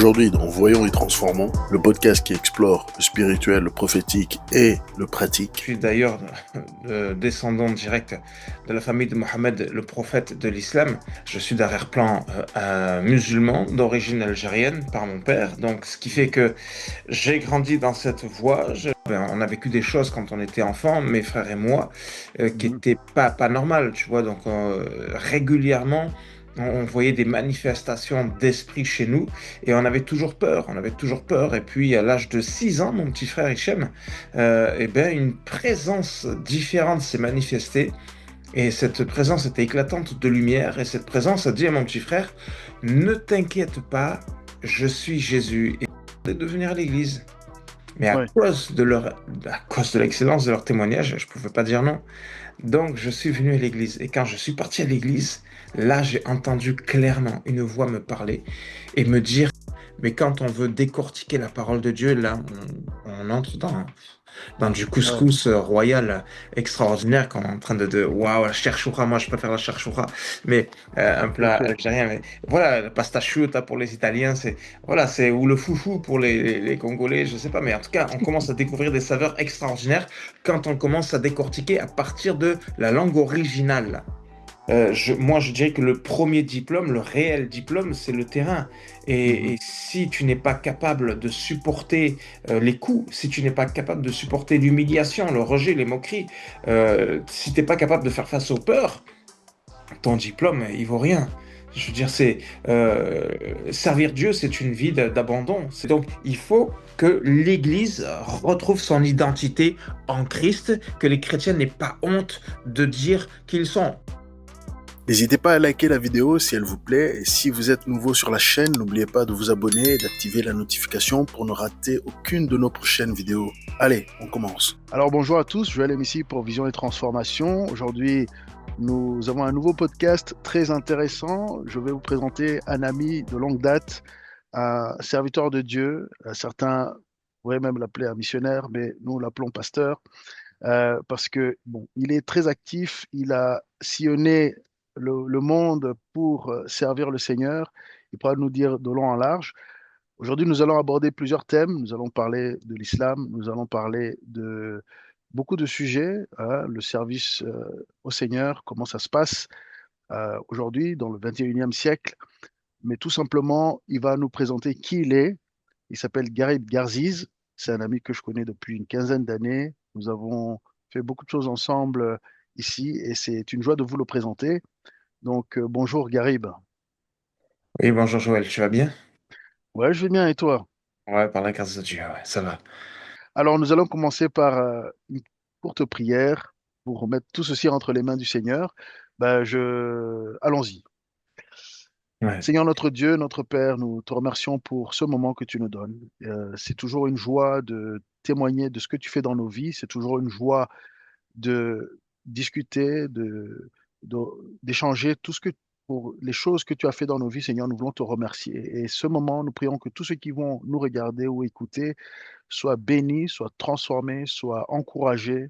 Aujourd'hui, dans Voyons et Transformons, le podcast qui explore le spirituel, le prophétique et le Je pratique. suis d'ailleurs descendant direct de la famille de Mohammed, le prophète de l'islam. Je suis d'arrière-plan musulman d'origine algérienne par mon père. Donc, ce qui fait que j'ai grandi dans cette voie. On a vécu des choses quand on était enfant, mes frères et moi, qui Mhm. étaient pas normales, tu vois. Donc, régulièrement, on voyait des manifestations d'esprit chez nous et on avait toujours peur. On avait toujours peur. Et puis, à l'âge de 6 ans, mon petit frère Hichem, eh ben, une présence différente s'est manifestée. Et cette présence était éclatante de lumière. Et cette présence a dit à mon petit frère, ne t'inquiète pas, je suis Jésus. Et de venir à l'église. Mais Ouais. à cause de l'excellence de leur témoignage, je ne pouvais pas dire non. Donc, je suis venu à l'église. Et quand je suis parti à l'église, là, j'ai entendu clairement une voix me parler et me dire, mais quand on veut décortiquer la parole de Dieu, là, on entre dans du Ouais. couscous royal extraordinaire qu'on est en train waouh, la cherchoura, moi je préfère la cherchoura, mais un plat Ok. algérien, mais voilà, la pasta chuta pour les Italiens, c'est ou le foufou pour les Congolais, je sais pas, mais en tout cas, on commence à découvrir des saveurs extraordinaires quand on commence à décortiquer à partir de la langue originale. Moi, je dirais que le premier diplôme, le réel diplôme, c'est le terrain. Et Mhm. si tu n'es pas capable de supporter les coups, si tu n'es pas capable de supporter l'humiliation, le rejet, les moqueries, si tu n'es pas capable de faire face aux peurs, ton diplôme, il vaut rien. Je veux dire, servir Dieu, c'est une vie d'abandon. Donc, il faut que l'Église retrouve son identité en Christ, que les chrétiens n'aient pas honte de dire qu'ils sont. N'hésitez pas à liker la vidéo si elle vous plaît. Et si vous êtes nouveau sur la chaîne, n'oubliez pas de vous abonner et d'activer la notification pour ne rater aucune de nos prochaines vidéos. Allez, on commence. Alors bonjour à tous, Joël ici pour Vision et Transformation. Aujourd'hui, nous avons un nouveau podcast très intéressant. Je vais vous présenter un ami de longue date, un serviteur de Dieu. Certains pourraient même l'appeler un missionnaire, mais nous l'appelons pasteur. Parce que bon, il est très actif, il a sillonné le monde pour servir le Seigneur. Il pourra nous dire de long en large. Aujourd'hui, nous allons aborder plusieurs thèmes. Nous allons parler de l'islam, nous allons parler de beaucoup de sujets, hein, le service au Seigneur, comment ça se passe aujourd'hui dans le 21e siècle. Mais tout simplement, il va nous présenter qui il est. Il s'appelle Garib Garziz. C'est un ami que je connais depuis une quinzaine d'années. Nous avons fait beaucoup de choses ensemble ici et c'est une joie de vous le présenter. Donc, bonjour Garib. Oui, bonjour Joël, tu vas bien? Ouais, je vais bien et toi? Ouais, par la grâce de Dieu, ouais, ça va. Alors, nous allons commencer par une courte prière pour remettre tout ceci entre les mains du Seigneur. Allons-y. Ouais. Seigneur notre Dieu, notre Père, nous te remercions pour ce moment que tu nous donnes. C'est toujours une joie de témoigner de ce que tu fais dans nos vies. C'est toujours une joie de discuter, de- d'échanger tout ce que pour les choses que tu as fait dans nos vies, Seigneur, nous voulons te remercier. Et ce moment, nous prions que tous ceux qui vont nous regarder ou écouter soient bénis, soient transformés, soient encouragés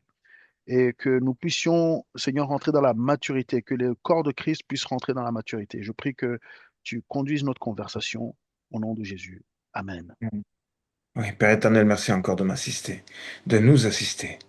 et que nous puissions, Seigneur, rentrer dans la maturité, que le corps de Christ puisse rentrer dans la maturité. Je prie que tu conduises notre conversation au nom de Jésus. Amen. Oui, Père éternel, merci encore de m'assister, de nous assister.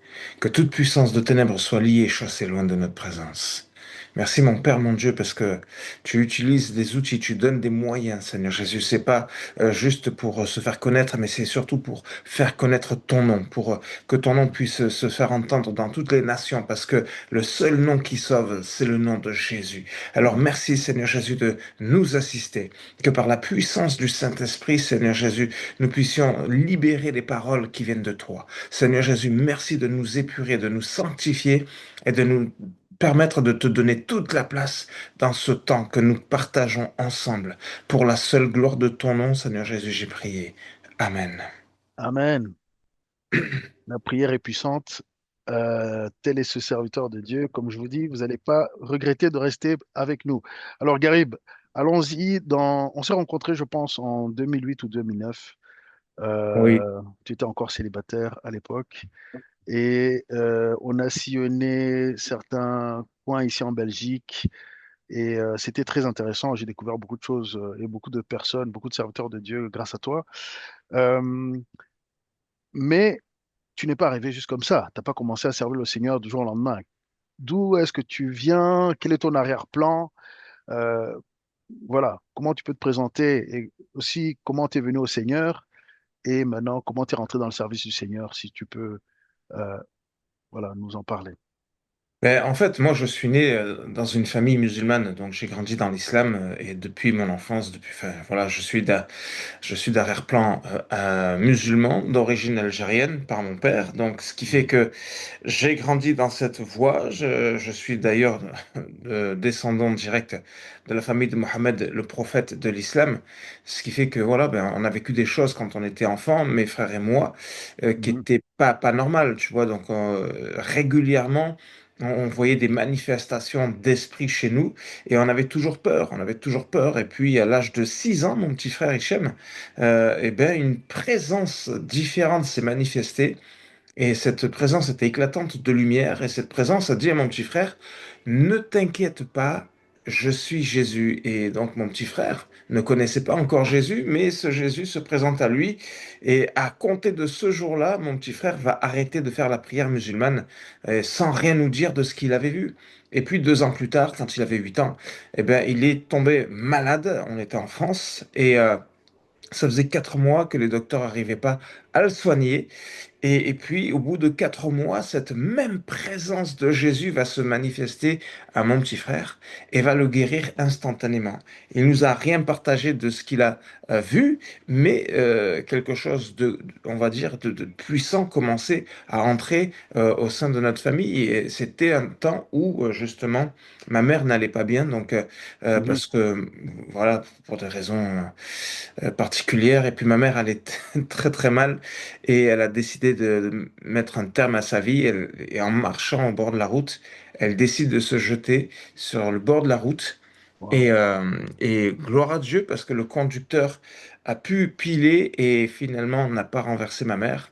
Que toute puissance de ténèbres soit liée et chassée loin de notre présence. Merci mon Père, mon Dieu, parce que tu utilises des outils, tu donnes des moyens, Seigneur Jésus. C'est pas juste pour se faire connaître, mais c'est surtout pour faire connaître ton nom, pour que ton nom puisse se faire entendre dans toutes les nations, parce que le seul nom qui sauve, c'est le nom de Jésus. Alors merci, Seigneur Jésus, de nous assister, que par la puissance du Saint-Esprit, Seigneur Jésus, nous puissions libérer les paroles qui viennent de toi. Seigneur Jésus, merci de nous épurer, de nous sanctifier et de nous permettre de te donner toute la place dans ce temps que nous partageons ensemble. Pour la seule gloire de ton nom, Seigneur Jésus, j'ai prié. Amen. Amen. La prière est puissante. Tel est ce serviteur de Dieu. Comme je vous dis, vous n'allez pas regretter de rester avec nous. Alors, Garib, allons-y. On s'est rencontrés, je pense, en 2008 ou 2009. Oui. Tu étais encore célibataire à l'époque. Et on a sillonné certains coins ici en Belgique. Et c'était très intéressant. J'ai découvert beaucoup de choses et beaucoup de personnes, beaucoup de serviteurs de Dieu grâce à toi. Euh, mais tu n'es pas arrivé juste comme ça. Tu n'as pas commencé à servir le Seigneur du jour au lendemain. D'où est-ce que tu viens? Quel est ton arrière-plan? Euh, voilà, comment tu peux te présenter et aussi comment tu es venu au Seigneur et maintenant comment tu es rentré dans le service du Seigneur, si tu peux euh, voilà, nous en parler. Ben, en fait, moi, je suis né dans une famille musulmane, donc j'ai grandi dans l'islam et depuis mon enfance, enfin, voilà, je suis d'arrière-plan musulman d'origine algérienne par mon père, donc ce qui fait Mhm, que j'ai grandi dans cette voie. Je suis d'ailleurs descendant direct de la famille de Mohammed, le prophète de l'islam, ce qui fait que voilà, ben, on a vécu des choses quand on était enfant, mes frères et moi, qui mhm, étaient pas normales, tu vois, donc régulièrement. On voyait des manifestations d'esprit chez nous et on avait toujours peur, on avait toujours peur. Et puis à l'âge de 6 ans, mon petit frère Hichem, eh ben, une présence différente s'est manifestée et cette présence était éclatante de lumière et cette présence a dit à mon petit frère, ne t'inquiète pas, je suis Jésus. Et donc mon petit frère ne connaissait pas encore Jésus, mais ce Jésus se présente à lui et à compter de ce jour-là, mon petit frère va arrêter de faire la prière musulmane sans rien nous dire de ce qu'il avait vu. Et puis 2 ans plus tard, quand il avait 8 ans, eh ben, il est tombé malade. On était en France et ça faisait 4 mois que les docteurs n'arrivaient pas à le soigner. Et puis, au bout de 4 mois, cette même présence de Jésus va se manifester à mon petit frère et va le guérir instantanément. Il nous a rien partagé de ce qu'il a vu, mais quelque chose de, on va dire, de puissant commençait à entrer au sein de notre famille. Et c'était un temps où, justement, ma mère n'allait pas bien, donc mhm. parce que, voilà, pour des raisons particulière. Et puis ma mère allait très très mal et elle a décidé de mettre un terme à sa vie. Et en marchant au bord de la route, elle décide de se jeter sur le bord de la route. Wow, Et gloire à Dieu parce que le conducteur a pu piler et finalement n'a pas renversé ma mère.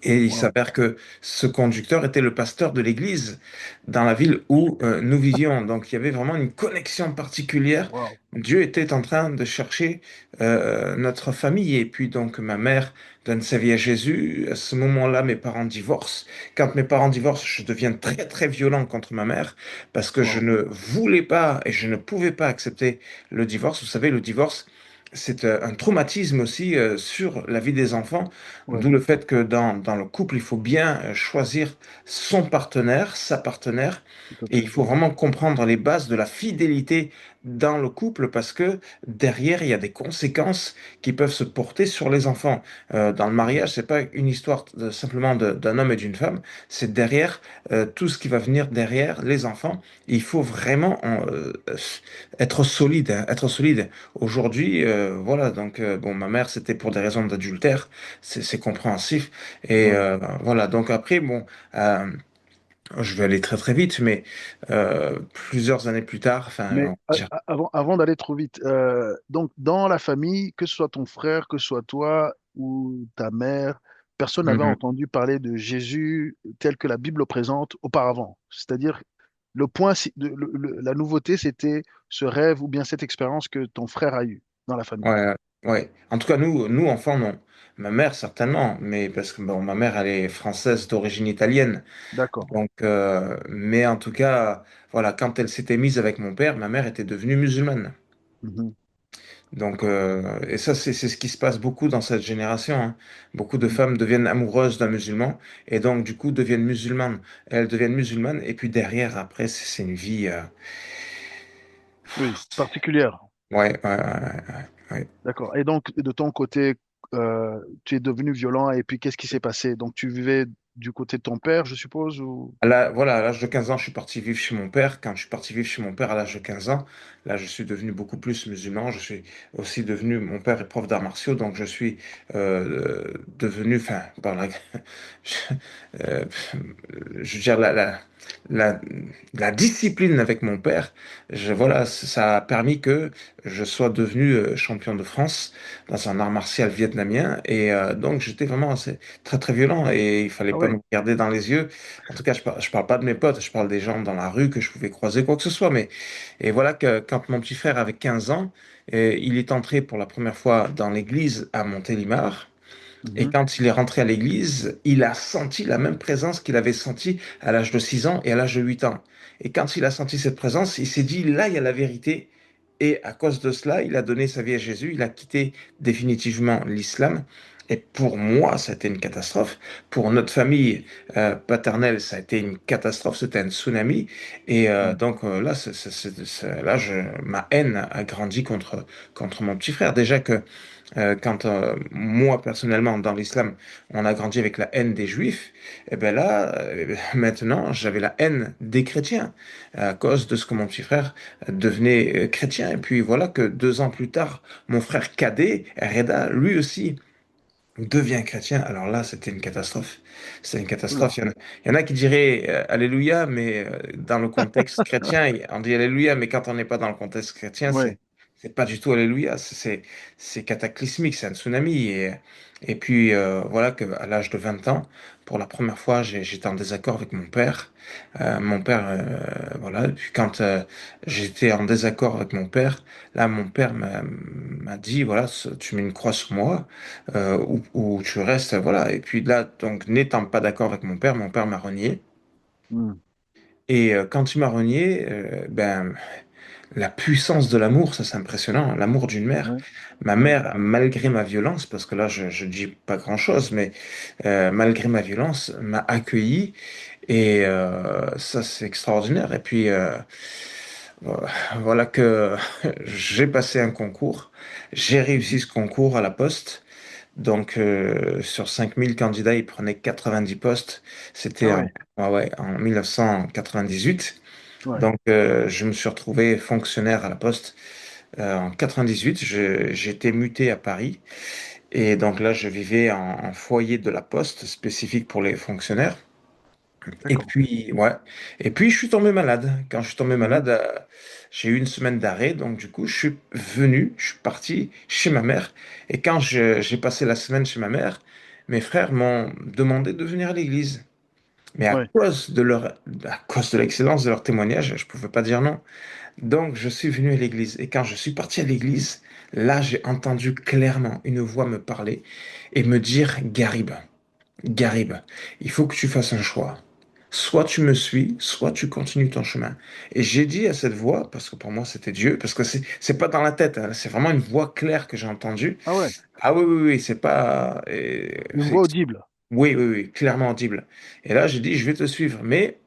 Et il wow, s'avère que ce conducteur était le pasteur de l'église dans la ville où nous vivions. Donc il y avait vraiment une connexion particulière. wow, Dieu était en train de chercher notre famille. Et puis donc ma mère donne sa vie à Jésus. À ce moment-là, mes parents divorcent. Quand mes parents divorcent, je deviens très très violent contre ma mère parce que je wow. ne voulais pas et je ne pouvais pas accepter le divorce. Vous savez, le divorce, c'est un traumatisme aussi sur la vie des enfants. Ouais, D'où le fait que dans le couple, il faut bien choisir son partenaire, sa partenaire, tout à et il fait. faut vraiment comprendre les bases de la fidélité dans le couple parce que derrière, il y a des conséquences qui peuvent se porter sur les enfants. Dans le mariage, c'est pas une histoire simplement d'un homme et d'une femme, c'est derrière tout ce qui va venir derrière les enfants. Il faut vraiment être solide, hein, être solide. Aujourd'hui, voilà, donc bon, ma mère, c'était pour des raisons d'adultère, c'est compréhensif. Et Ouais. voilà, donc après, bon, je vais aller très très vite, mais plusieurs années plus tard, enfin, on Mais va dire, avant d'aller trop vite, donc dans la famille, que ce soit ton frère, que ce soit toi ou ta mère, personne n'avait mhm. entendu parler de Jésus tel que la Bible le présente auparavant. C'est-à-dire, le point, la nouveauté, c'était ce rêve ou bien cette expérience que ton frère a eue dans la famille. Ouais, ouais. En tout cas, nous enfants, non. Ma mère, certainement, mais parce que bon, ma mère, elle est française d'origine italienne. D'accord. Donc, mais en tout cas, voilà, quand elle s'était mise avec mon père, ma mère était devenue musulmane. Mhm. Donc, D'accord. et ça, c'est ce qui se passe beaucoup dans cette génération, hein. Beaucoup de Mhm. femmes deviennent amoureuses d'un musulman et donc, du coup, deviennent musulmanes. Elles deviennent musulmanes et puis derrière, après, c'est une vie. Oui, particulière. Ouais, ouais, ouais, ouais, ouais. D'accord. Et donc, de ton côté, tu es devenu violent et puis qu'est-ce qui s'est passé? Donc, tu vivais du côté de ton père, je suppose, ou... Voilà, à l'âge de 15 ans, je suis parti vivre chez mon père. Quand je suis parti vivre chez mon père à l'âge de 15 ans, là, je suis devenu beaucoup plus musulman. Je suis aussi devenu, mon père est prof d'arts martiaux, donc je suis devenu, enfin, je, euh, je veux dire, la, la discipline avec mon père, voilà, ça a permis que je sois devenu champion de France dans un art martial vietnamien. Et donc, j'étais vraiment très, très violent et il fallait Ah pas me ouais. regarder dans les yeux. En tout cas, je parle pas de mes potes, je parle des gens dans la rue que je pouvais croiser, quoi que ce soit. Mais, et voilà que quand mon petit frère avait 15 ans, il est entré pour la première fois dans l'église à Montélimar. Et Mhm. quand il est rentré à l'église, il a senti la même présence qu'il avait sentie à l'âge de 6 ans et à l'âge de 8 ans. Et quand il a senti cette présence, il s'est dit, là, il y a la vérité. Et à cause de cela, il a donné sa vie à Jésus, il a quitté définitivement l'islam. Et pour moi, ça a été une catastrophe. Pour notre famille paternelle, ça a été une catastrophe, c'était un tsunami. Et Mhm. donc là, là ma haine a grandi contre mon petit frère. Déjà que quand moi, personnellement, dans l'islam, on a grandi avec la haine des juifs, et bien là, maintenant, j'avais la haine des chrétiens à cause de ce que mon petit frère devenait chrétien. Et puis voilà que 2 ans plus tard, mon frère cadet, Reda, lui aussi, devient chrétien. Alors là, c'était une catastrophe. C'est une catastrophe. Oula. Il y en a qui diraient Alléluia, mais dans le contexte chrétien, on dit Alléluia, mais quand on n'est pas dans le contexte chrétien, Ouais. c'est pas du tout Alléluia. C'est cataclysmique, c'est un tsunami. Et puis voilà qu'à l'âge de 20 ans, pour la première fois, j'étais en désaccord avec mon père. Mon père, voilà. Et puis quand j'étais en désaccord avec mon père, là, mon père m'a dit, voilà, tu mets une croix sur moi où tu restes, voilà. Et puis là, donc, n'étant pas d'accord avec mon père m'a renié. Mhm. Et quand il m'a renié, ben, la puissance de l'amour, ça c'est impressionnant, hein, l'amour d'une mère. Ouais. Ma Ouais. mère, malgré ma violence, parce que là, je dis pas grand-chose, mais malgré ma violence, m'a accueilli. Et ça, c'est extraordinaire. Et puis, voilà que j'ai passé un concours. J'ai réussi Mhm. ce concours à la Poste. Donc, sur 5000 candidats, ils prenaient 90 postes. C'était Ah ouais. ouais, ouais, en 1998. Ouais. Donc, je me suis retrouvé fonctionnaire à la Poste en 98. J'ai été muté à Paris. Et donc là, je vivais en foyer de la Poste, spécifique pour les fonctionnaires. Et D'accord. puis, ouais. Et puis, je suis tombé malade. Quand je suis tombé Mhm. malade, j'ai eu une semaine d'arrêt. Donc, du coup, je suis parti chez ma mère. Et quand j'ai passé la semaine chez ma mère, mes frères m'ont demandé de venir à l'église. Mais Ouais. à cause de l'excellence de leur témoignage, je pouvais pas dire non. Donc, je suis venu à l'église. Et quand je suis parti à l'église, là, j'ai entendu clairement une voix me parler et me dire, Garib, Garib, il faut que tu fasses un choix. Soit tu me suis, soit tu continues ton chemin. Et j'ai dit à cette voix, parce que pour moi c'était Dieu, parce que c'est pas dans la tête, hein, c'est vraiment une voix claire que j'ai entendue. Ah ouais. Ah oui, oui, oui, c'est pas. Une voix audible. Oui, oui, oui, clairement audible. Et là, j'ai dit, je vais te suivre. Mais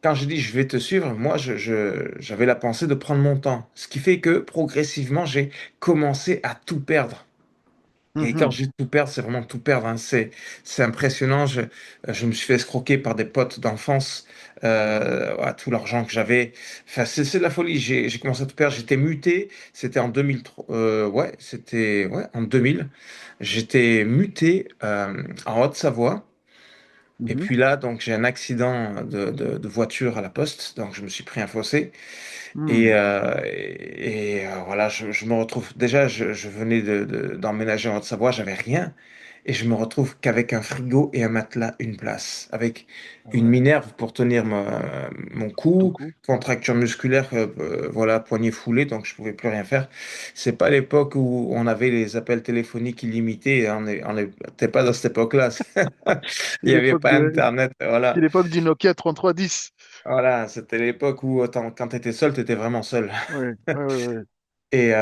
quand j'ai dit, je vais te suivre, moi, j'avais la pensée de prendre mon temps. Ce qui fait que progressivement, j'ai commencé à tout perdre. Et quand Mhm. je dis tout perdre, c'est vraiment tout perdre, hein. C'est impressionnant. Je me suis fait escroquer par des potes d'enfance, à tout l'argent que j'avais. Enfin, c'est de la folie. J'ai commencé à tout perdre. J'étais muté. C'était en 2003. Ouais, c'était ouais, en 2000. J'étais muté en Haute-Savoie. Et Mhm. puis là, donc, j'ai un accident de voiture à la poste. Donc, je me suis pris un fossé. Mhm. Voilà, je me retrouve. Déjà, je venais d'emménager en Haute-Savoie, j'avais rien. Et je me retrouve qu'avec un frigo et un matelas, une place. Avec Ah une ouais. minerve pour tenir mon Ton cou, coup. contracture musculaire, voilà, poignet foulé, donc je pouvais plus rien faire. C'est pas l'époque où on avait les appels téléphoniques illimités, hein. On n'était pas dans cette époque-là. Il C'est n'y avait l'époque pas de, Internet, c'est voilà. l'époque du Nokia 3310. Voilà, c'était l'époque où quand tu étais seul, tu étais vraiment seul. Ouais. Ouais, ouais, ouais. Et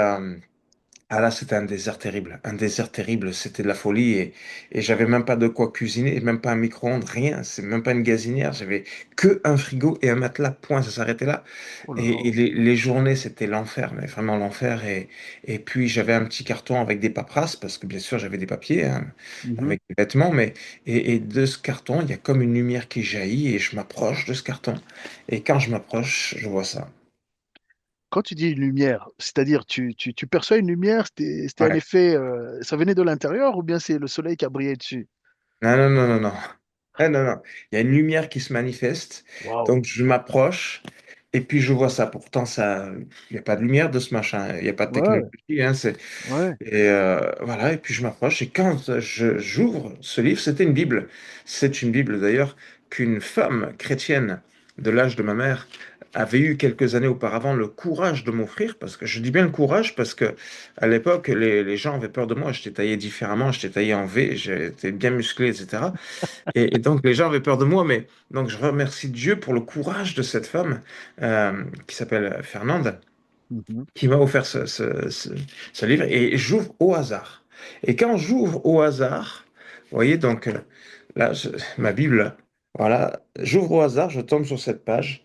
ah là, c'était un désert terrible. Un désert terrible, c'était de la folie. Et j'avais même pas de quoi cuisiner, même pas un micro-ondes, rien. C'est même pas une gazinière. J'avais que un frigo et un matelas, point, ça s'arrêtait là. Oh là là. Et les journées, c'était l'enfer, mais vraiment l'enfer. Et puis, j'avais un petit carton avec des paperasses, parce que bien sûr, j'avais des papiers, hein, Mhm. avec des vêtements. Et de ce carton, il y a comme une lumière qui jaillit et je m'approche de ce carton. Et quand je m'approche, je vois ça. Quand tu dis une lumière, c'est-à-dire tu perçois une lumière, c'était un Ouais. effet, ça venait de l'intérieur ou bien c'est le soleil qui a brillé dessus? Non, non, non, non, non. Ah, non, non. Il y a une lumière qui se manifeste. Waouh. Donc, je m'approche et puis je vois ça. Pourtant, ça, il n'y a pas de lumière de ce machin. Il n'y a pas de Ouais, technologie, hein, ouais. et voilà. Et puis, je m'approche. Et quand j'ouvre ce livre, c'était une Bible. C'est une Bible, d'ailleurs, qu'une femme chrétienne de l'âge de ma mère avait eu quelques années auparavant le courage de m'offrir. Parce que je dis bien le courage parce que à l'époque, les gens avaient peur de moi. J'étais taillé différemment. J'étais taillé en V. J'étais bien musclé, etc. Et donc les gens avaient peur de moi, mais donc je remercie Dieu pour le courage de cette femme qui s'appelle Fernande, Mhm. qui m'a offert ce livre, et j'ouvre au hasard. Et quand j'ouvre au hasard, vous voyez, donc là, ma Bible, voilà, j'ouvre au hasard, je tombe sur cette page,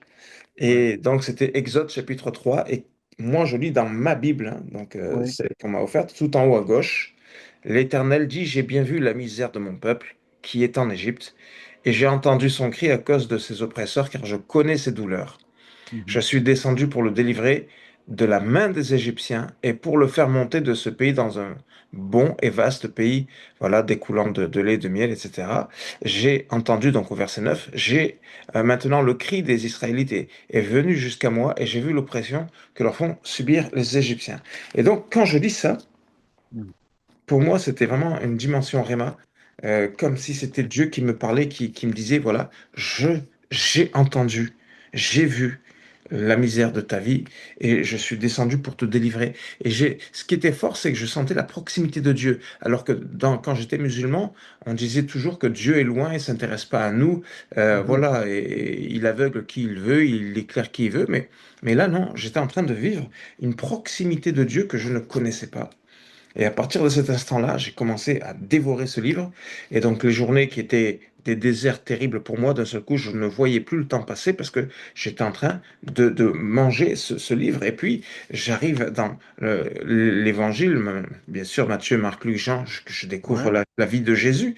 Ouais, et donc c'était Exode chapitre 3, et moi je lis dans ma Bible, hein, donc ouais. celle qu'on m'a offerte, tout en haut à gauche, l'Éternel dit, j'ai bien vu la misère de mon peuple qui est en Égypte, et j'ai entendu son cri à cause de ses oppresseurs, car je connais ses douleurs. Je Mhm. suis descendu pour le délivrer de la main des Égyptiens et pour le faire monter de ce pays dans un bon et vaste pays, voilà, découlant de lait, de miel, etc. J'ai entendu, donc au verset 9, j'ai maintenant le cri des Israélites est venu jusqu'à moi et j'ai vu l'oppression que leur font subir les Égyptiens. Et donc, quand je dis ça, Mhm. pour moi, c'était vraiment une dimension Réma, comme si c'était Dieu qui me parlait, qui me disait, voilà, j'ai entendu, j'ai vu la misère de ta vie et je suis descendu pour te délivrer. Ce qui était fort, c'est que je sentais la proximité de Dieu. Alors que quand j'étais musulman, on disait toujours que Dieu est loin et s'intéresse pas à nous. Mhm. Voilà, et il aveugle qui il veut, il éclaire qui il veut. Mais là, non, j'étais en train de vivre une proximité de Dieu que je ne connaissais pas. Et à partir de cet instant-là, j'ai commencé à dévorer ce livre. Et donc les journées qui étaient des déserts terribles pour moi, d'un seul coup, je ne voyais plus le temps passer parce que j'étais en train de manger ce livre. Et puis, j'arrive dans l'évangile, bien sûr, Matthieu, Marc, Luc, Jean, je découvre Ouais. la vie de Jésus.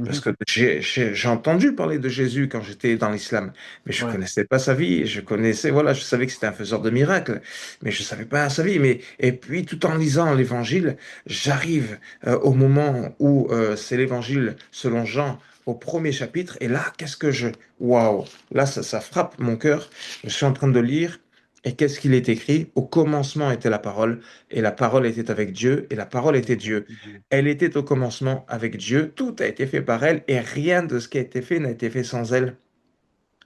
Parce Mhm. que j'ai entendu parler de Jésus quand j'étais dans l'islam, mais je Ouais. connaissais pas sa vie. Je connaissais, voilà, je savais que c'était un faiseur de miracles, mais je savais pas sa vie. Et puis, tout en lisant l'évangile, j'arrive au moment où c'est l'évangile selon Jean au premier chapitre, et là, waouh, là, ça frappe mon cœur. Je suis en train de lire, et qu'est-ce qu'il est écrit? Au commencement était la parole, et la parole était avec Dieu, et la parole était Dieu. Dieu. Elle était au commencement avec Dieu, tout a été fait par elle, et rien de ce qui a été fait n'a été fait sans elle.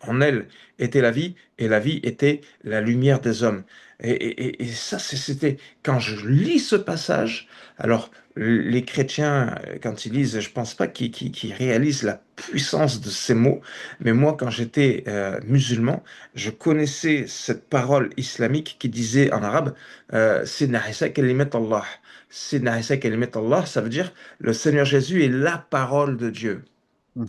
En elle était la vie, et la vie était la lumière des hommes. Et ça, c'était quand je lis ce passage. Alors, les chrétiens, quand ils lisent, je pense pas qu'ils réalisent la puissance de ces mots. Mais moi, quand j'étais musulman, je connaissais cette parole islamique qui disait en arabe, Sidna Isa kalimat Allah. Sidna Isa kalimat Allah, ça veut dire le Seigneur Jésus est la parole de Dieu.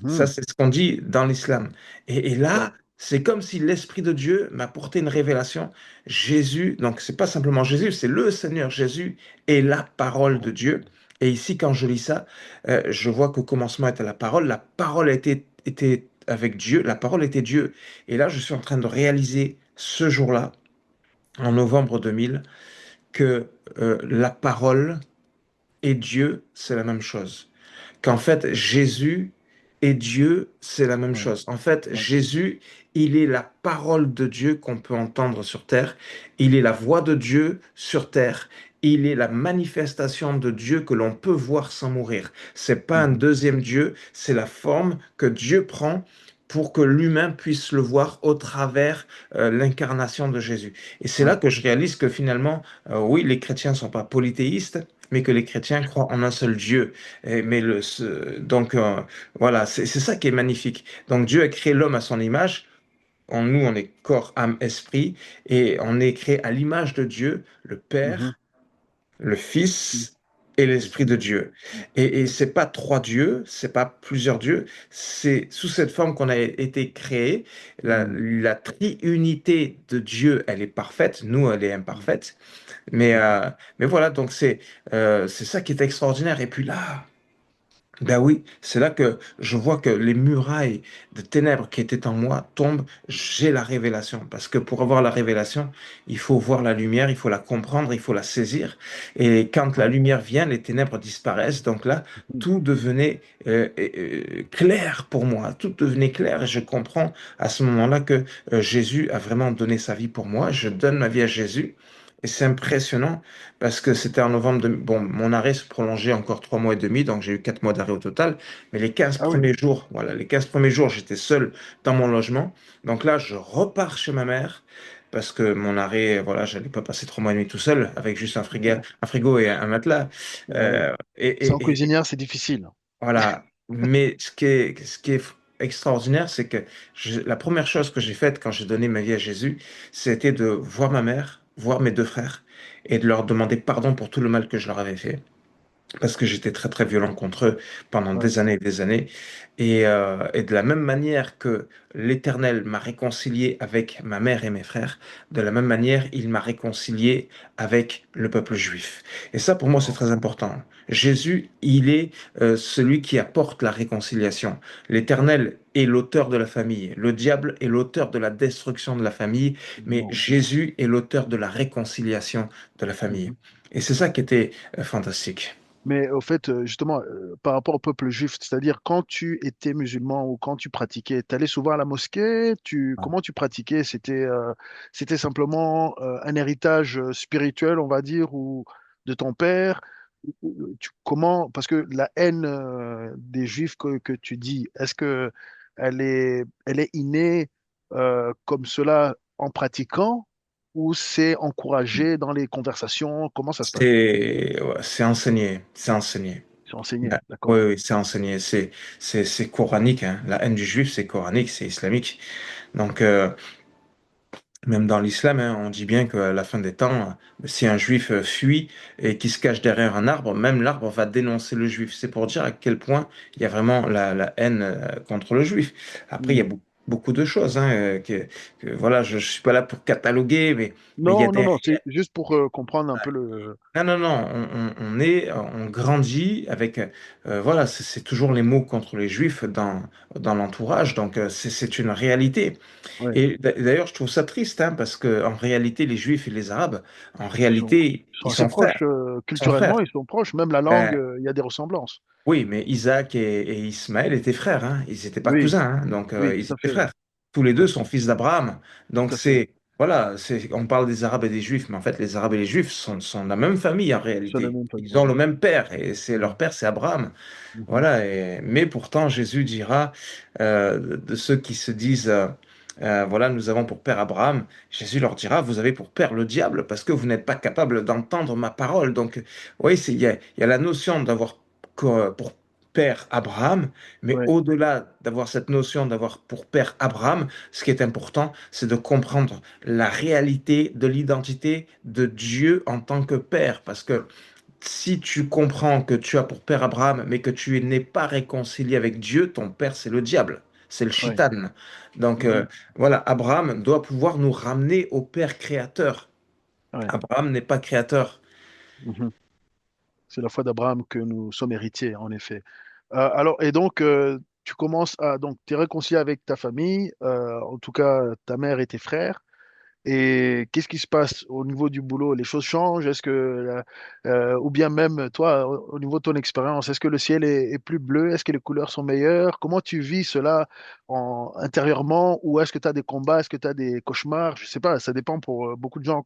Ça, Mhm. c'est ce qu'on dit dans l'islam. Et là, Wow. c'est comme si l'Esprit de Dieu m'a apporté une révélation. Jésus, donc c'est pas simplement Jésus, c'est le Seigneur Jésus est la parole de Dieu. Et ici, quand je lis ça, je vois qu'au commencement était la parole était avec Dieu, la parole était Dieu. Et là, je suis en train de réaliser ce jour-là, en novembre 2000, que la parole et Dieu, c'est la même chose, qu'en fait, Jésus et Dieu, c'est la même Ouais. chose. En fait, Ouais. Jésus, il est la parole de Dieu qu'on peut entendre sur terre. Il est la voix de Dieu sur terre. Il est la manifestation de Dieu que l'on peut voir sans mourir. C'est pas un Mhm. deuxième Dieu, c'est la forme que Dieu prend pour que l'humain puisse le voir au travers l'incarnation de Jésus. Et c'est là Ouais. que je réalise que finalement, oui, les chrétiens ne sont pas polythéistes, mais que les chrétiens croient en un seul Dieu. Donc, voilà, c'est ça qui est magnifique. Donc, Dieu a créé l'homme à son image. En nous, on est corps, âme, esprit, et on est créé à l'image de Dieu, le Mhm. Père, le Fils et l'Esprit de Dieu. Et c'est pas trois dieux, c'est pas plusieurs dieux, c'est sous cette forme qu'on a été créé. Mhm. La triunité de Dieu, elle est parfaite, nous, elle est imparfaite. Mais, Mhm. euh, mais voilà, donc c'est ça qui est extraordinaire. Et puis là, Ben oui, c'est là que je vois que les murailles de ténèbres qui étaient en moi tombent, j'ai la révélation. Parce que pour avoir la révélation, il faut voir la lumière, il faut la comprendre, il faut la saisir. Et quand la Ouais. lumière vient, les ténèbres disparaissent. Donc là, Mhm. tout devenait clair pour moi, tout devenait clair. Et je comprends à ce moment-là que Jésus a vraiment donné sa vie pour moi. Je donne ma vie à Jésus. Et c'est impressionnant parce que c'était en novembre. Bon, mon arrêt se prolongeait encore 3 mois et demi, donc j'ai eu 4 mois d'arrêt au total. Mais les 15 Ah oui. premiers jours, voilà, les 15 premiers jours, j'étais seul dans mon logement. Donc là, je repars chez ma mère parce que mon arrêt, voilà, j'allais pas passer 3 mois et demi tout seul avec juste un frigo et un matelas. Ah oui. Sans Et cuisinière, c'est difficile. voilà. Mais ce qui est extraordinaire, c'est que la première chose que j'ai faite quand j'ai donné ma vie à Jésus, c'était de voir ma mère, voir mes deux frères et de leur demander pardon pour tout le mal que je leur avais fait parce que j'étais très très violent contre eux pendant Ouais. des années et des années. Et de la même manière que l'Éternel m'a réconcilié avec ma mère et mes frères, de la même manière, il m'a réconcilié avec le peuple juif. Et ça, pour moi, c'est Wow. très important. Jésus, il est celui qui apporte la réconciliation. L'Éternel est l'auteur de la famille. Le diable est l'auteur de la destruction de la famille, mais Absolument. Jésus est l'auteur de la réconciliation de la famille. Mhm. Et c'est ça qui était fantastique. Mais au fait, justement, par rapport au peuple juif, c'est-à-dire quand tu étais musulman ou quand tu pratiquais, tu allais souvent à la mosquée, comment tu pratiquais? C'était simplement un héritage spirituel, on va dire, ou de ton père? Comment, parce que la haine des juifs que tu dis, est-ce que elle est innée comme cela en pratiquant ou c'est encouragé dans les conversations? Comment ça se passe? C'est enseigné, c'est enseigné. C'est enseigné, Ouais. Oui, d'accord. oui, c'est enseigné. C'est coranique, hein. La haine du juif, c'est coranique, c'est islamique. Donc, même dans l'islam, hein, on dit bien qu'à la fin des temps, si un juif fuit et qui se cache derrière un arbre, même l'arbre va dénoncer le juif. C'est pour dire à quel point il y a vraiment la haine contre le juif. Après, il y a Hmm. beaucoup de choses, hein, voilà, je suis pas là pour cataloguer, mais il y a Non, non, des, non, c'est juste pour comprendre un peu le... non, non, non, on grandit avec, voilà, c'est toujours les mots contre les juifs dans l'entourage, donc c'est une réalité. Ouais. Et d'ailleurs, je trouve ça triste, hein, parce que en réalité, les juifs et les arabes, en Ils réalité, sont ils assez sont frères, proches ils sont culturellement, frères. ils sont proches, même la langue, Euh, il y a des ressemblances. oui, mais Isaac et Ismaël étaient frères, hein. Ils n'étaient pas Oui, cousins, hein. Donc oui, tout ils à étaient fait, frères. Tous les tout deux à sont fait, fils d'Abraham. Donc tout à fait. voilà, on parle des Arabes et des Juifs, mais en fait les Arabes et les Juifs sont de la même famille en Ils sont de la réalité. même famille, Ils ont ouais. le même père et c'est Ouais. leur père, c'est Abraham. Mhm. Voilà. Mais pourtant Jésus dira de ceux qui se disent voilà, nous avons pour père Abraham. Jésus leur dira, vous avez pour père le diable parce que vous n'êtes pas capable d'entendre ma parole. Donc, oui, il y a la notion d'avoir pour père Abraham, mais Ouais, au-delà d'avoir cette notion d'avoir pour père Abraham, ce qui est important, c'est de comprendre la réalité de l'identité de Dieu en tant que père. Parce que si tu comprends que tu as pour père Abraham, mais que tu n'es pas réconcilié avec Dieu, ton père, c'est le diable, c'est le ouais. shitan. Donc Mhm. voilà, Abraham doit pouvoir nous ramener au Père créateur. Ouais. Abraham n'est pas créateur. Mhm. C'est la foi d'Abraham que nous sommes héritiers, en effet. Alors, et donc, tu commences à... Donc, tu es réconcilié avec ta famille, en tout cas, ta mère et tes frères. Et qu'est-ce qui se passe au niveau du boulot? Les choses changent? Est-ce que, ou bien même toi, au niveau de ton expérience, est-ce que le ciel est plus bleu? Est-ce que les couleurs sont meilleures? Comment tu vis cela intérieurement? Ou est-ce que tu as des combats? Est-ce que tu as des cauchemars? Je sais pas, ça dépend pour beaucoup de gens,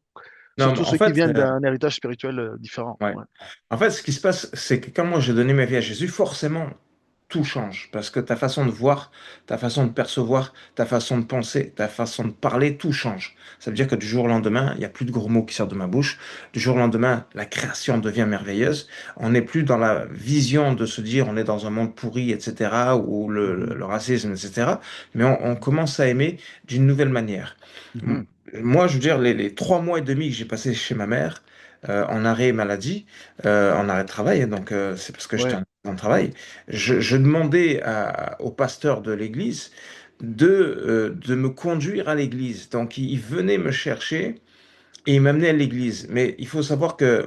Non, mais surtout en ceux qui fait, viennent d'un héritage spirituel différent. ouais. Ouais. En fait, ce qui se passe, c'est que quand moi j'ai donné ma vie à Jésus, forcément, tout change. Parce que ta façon de voir, ta façon de percevoir, ta façon de penser, ta façon de parler, tout change. Ça veut dire que du jour au lendemain, il n'y a plus de gros mots qui sortent de ma bouche. Du jour au lendemain, la création devient merveilleuse. On n'est plus dans la vision de se dire on est dans un monde pourri, etc., ou Mhm. le racisme, etc. Mais on commence à aimer d'une nouvelle manière. Mhm. Moi, je veux dire, les 3 mois et demi que j'ai passé chez ma mère, en arrêt maladie, en arrêt de travail, donc c'est parce que j'étais Ouais, en travail, je demandais au pasteur de l'église de me conduire à l'église. Donc il venait me chercher Et il m'amenait à l'église. Mais il faut savoir que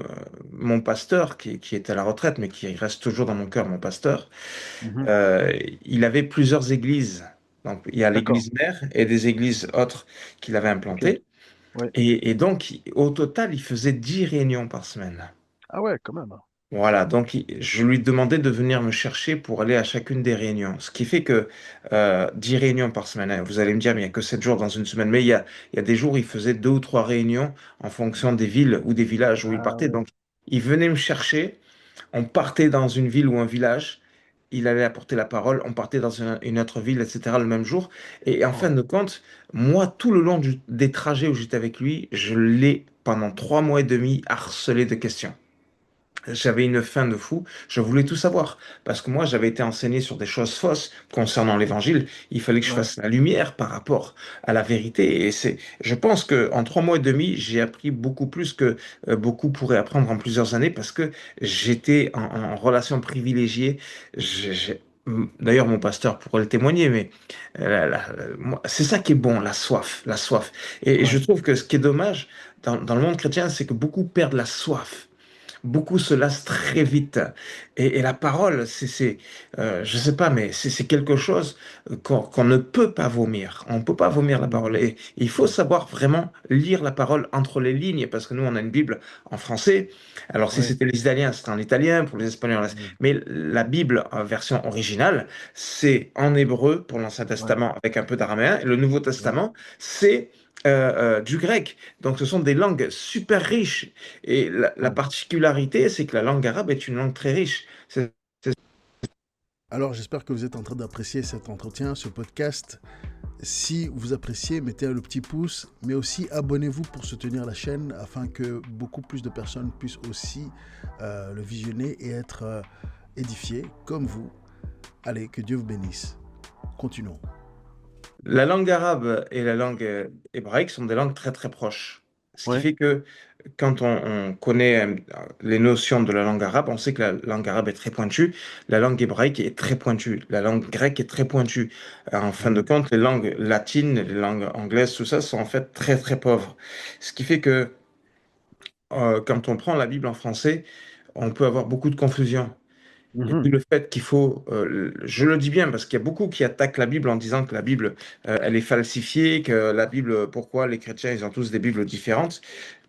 mon pasteur, qui est à la retraite, mais qui reste toujours dans mon cœur, mon pasteur, Mhm. euh, il avait plusieurs églises. Donc, il y a D'accord. l'église mère et des églises autres qu'il avait Ok. implantées. Ouais. Et donc, au total, il faisait 10 réunions par semaine. Ah ouais, quand même. Voilà, donc je lui demandais de venir me chercher pour aller à chacune des réunions. Ce qui fait que 10 réunions par semaine, hein. Vous allez me dire, mais il n'y a que 7 jours dans une semaine. Mais il y a des jours où il faisait 2 ou 3 réunions en fonction des villes ou des villages où il Ah partait. ouais. Donc, il venait me chercher, on partait dans une ville ou un village, il allait apporter la parole, on partait dans une autre ville, etc., le même jour. Et en fin Oh. de compte, moi, tout le long des trajets où j'étais avec lui, je l'ai, pendant 3 mois et demi, harcelé de questions. J'avais une faim de fou, je voulais tout savoir, parce que moi j'avais été enseigné sur des choses fausses concernant l'évangile. Il fallait que je Ouais. fasse la lumière par rapport à la vérité. Je pense que en 3 mois et demi, j'ai appris beaucoup plus que beaucoup pourraient apprendre en plusieurs années, parce que j'étais en relation privilégiée. D'ailleurs, mon pasteur pourrait le témoigner, mais c'est ça qui est bon, la soif, la soif. Et je Ouais. trouve que ce qui est dommage dans le monde chrétien, c'est que beaucoup perdent la soif. Beaucoup se lassent très vite. Et la parole, je sais pas, mais c'est quelque chose qu'on ne peut pas vomir. On ne peut pas vomir la parole. Mhm. Et il faut Ouais. savoir vraiment lire la parole entre les lignes, parce que nous, on a une Bible en français. Alors, si Ouais. c'était les Italiens, c'était en italien, pour les Espagnols. Mhm. Mais la Bible en version originale, c'est en hébreu pour l'Ancien Ouais. Testament avec un peu d'araméen. Et le Nouveau Ouais. Testament, c'est du grec. Donc, ce sont des langues super riches. Et la Ouais. particularité, c'est que la langue arabe est une langue très riche. Alors, j'espère que vous êtes en train d'apprécier cet entretien, ce podcast. Si vous appréciez, mettez le petit pouce, mais aussi abonnez-vous pour soutenir la chaîne afin que beaucoup plus de personnes puissent aussi le visionner et être édifiées comme vous. Allez, que Dieu vous bénisse. Continuons. La langue arabe et la langue hébraïque sont des langues très très proches. Ce qui Ouais. fait que quand on connaît les notions de la langue arabe, on sait que la langue arabe est très pointue, la langue hébraïque est très pointue, la langue grecque est très pointue. En fin de Mhm. compte, les langues latines, les langues anglaises, tout ça sont en fait très très pauvres. Ce qui fait que quand on prend la Bible en français, on peut avoir beaucoup de confusion. Et puis Mhm. le fait qu'il faut, je le dis bien parce qu'il y a beaucoup qui attaquent la Bible en disant que la Bible, elle est falsifiée, que la Bible, pourquoi les chrétiens, ils ont tous des Bibles différentes.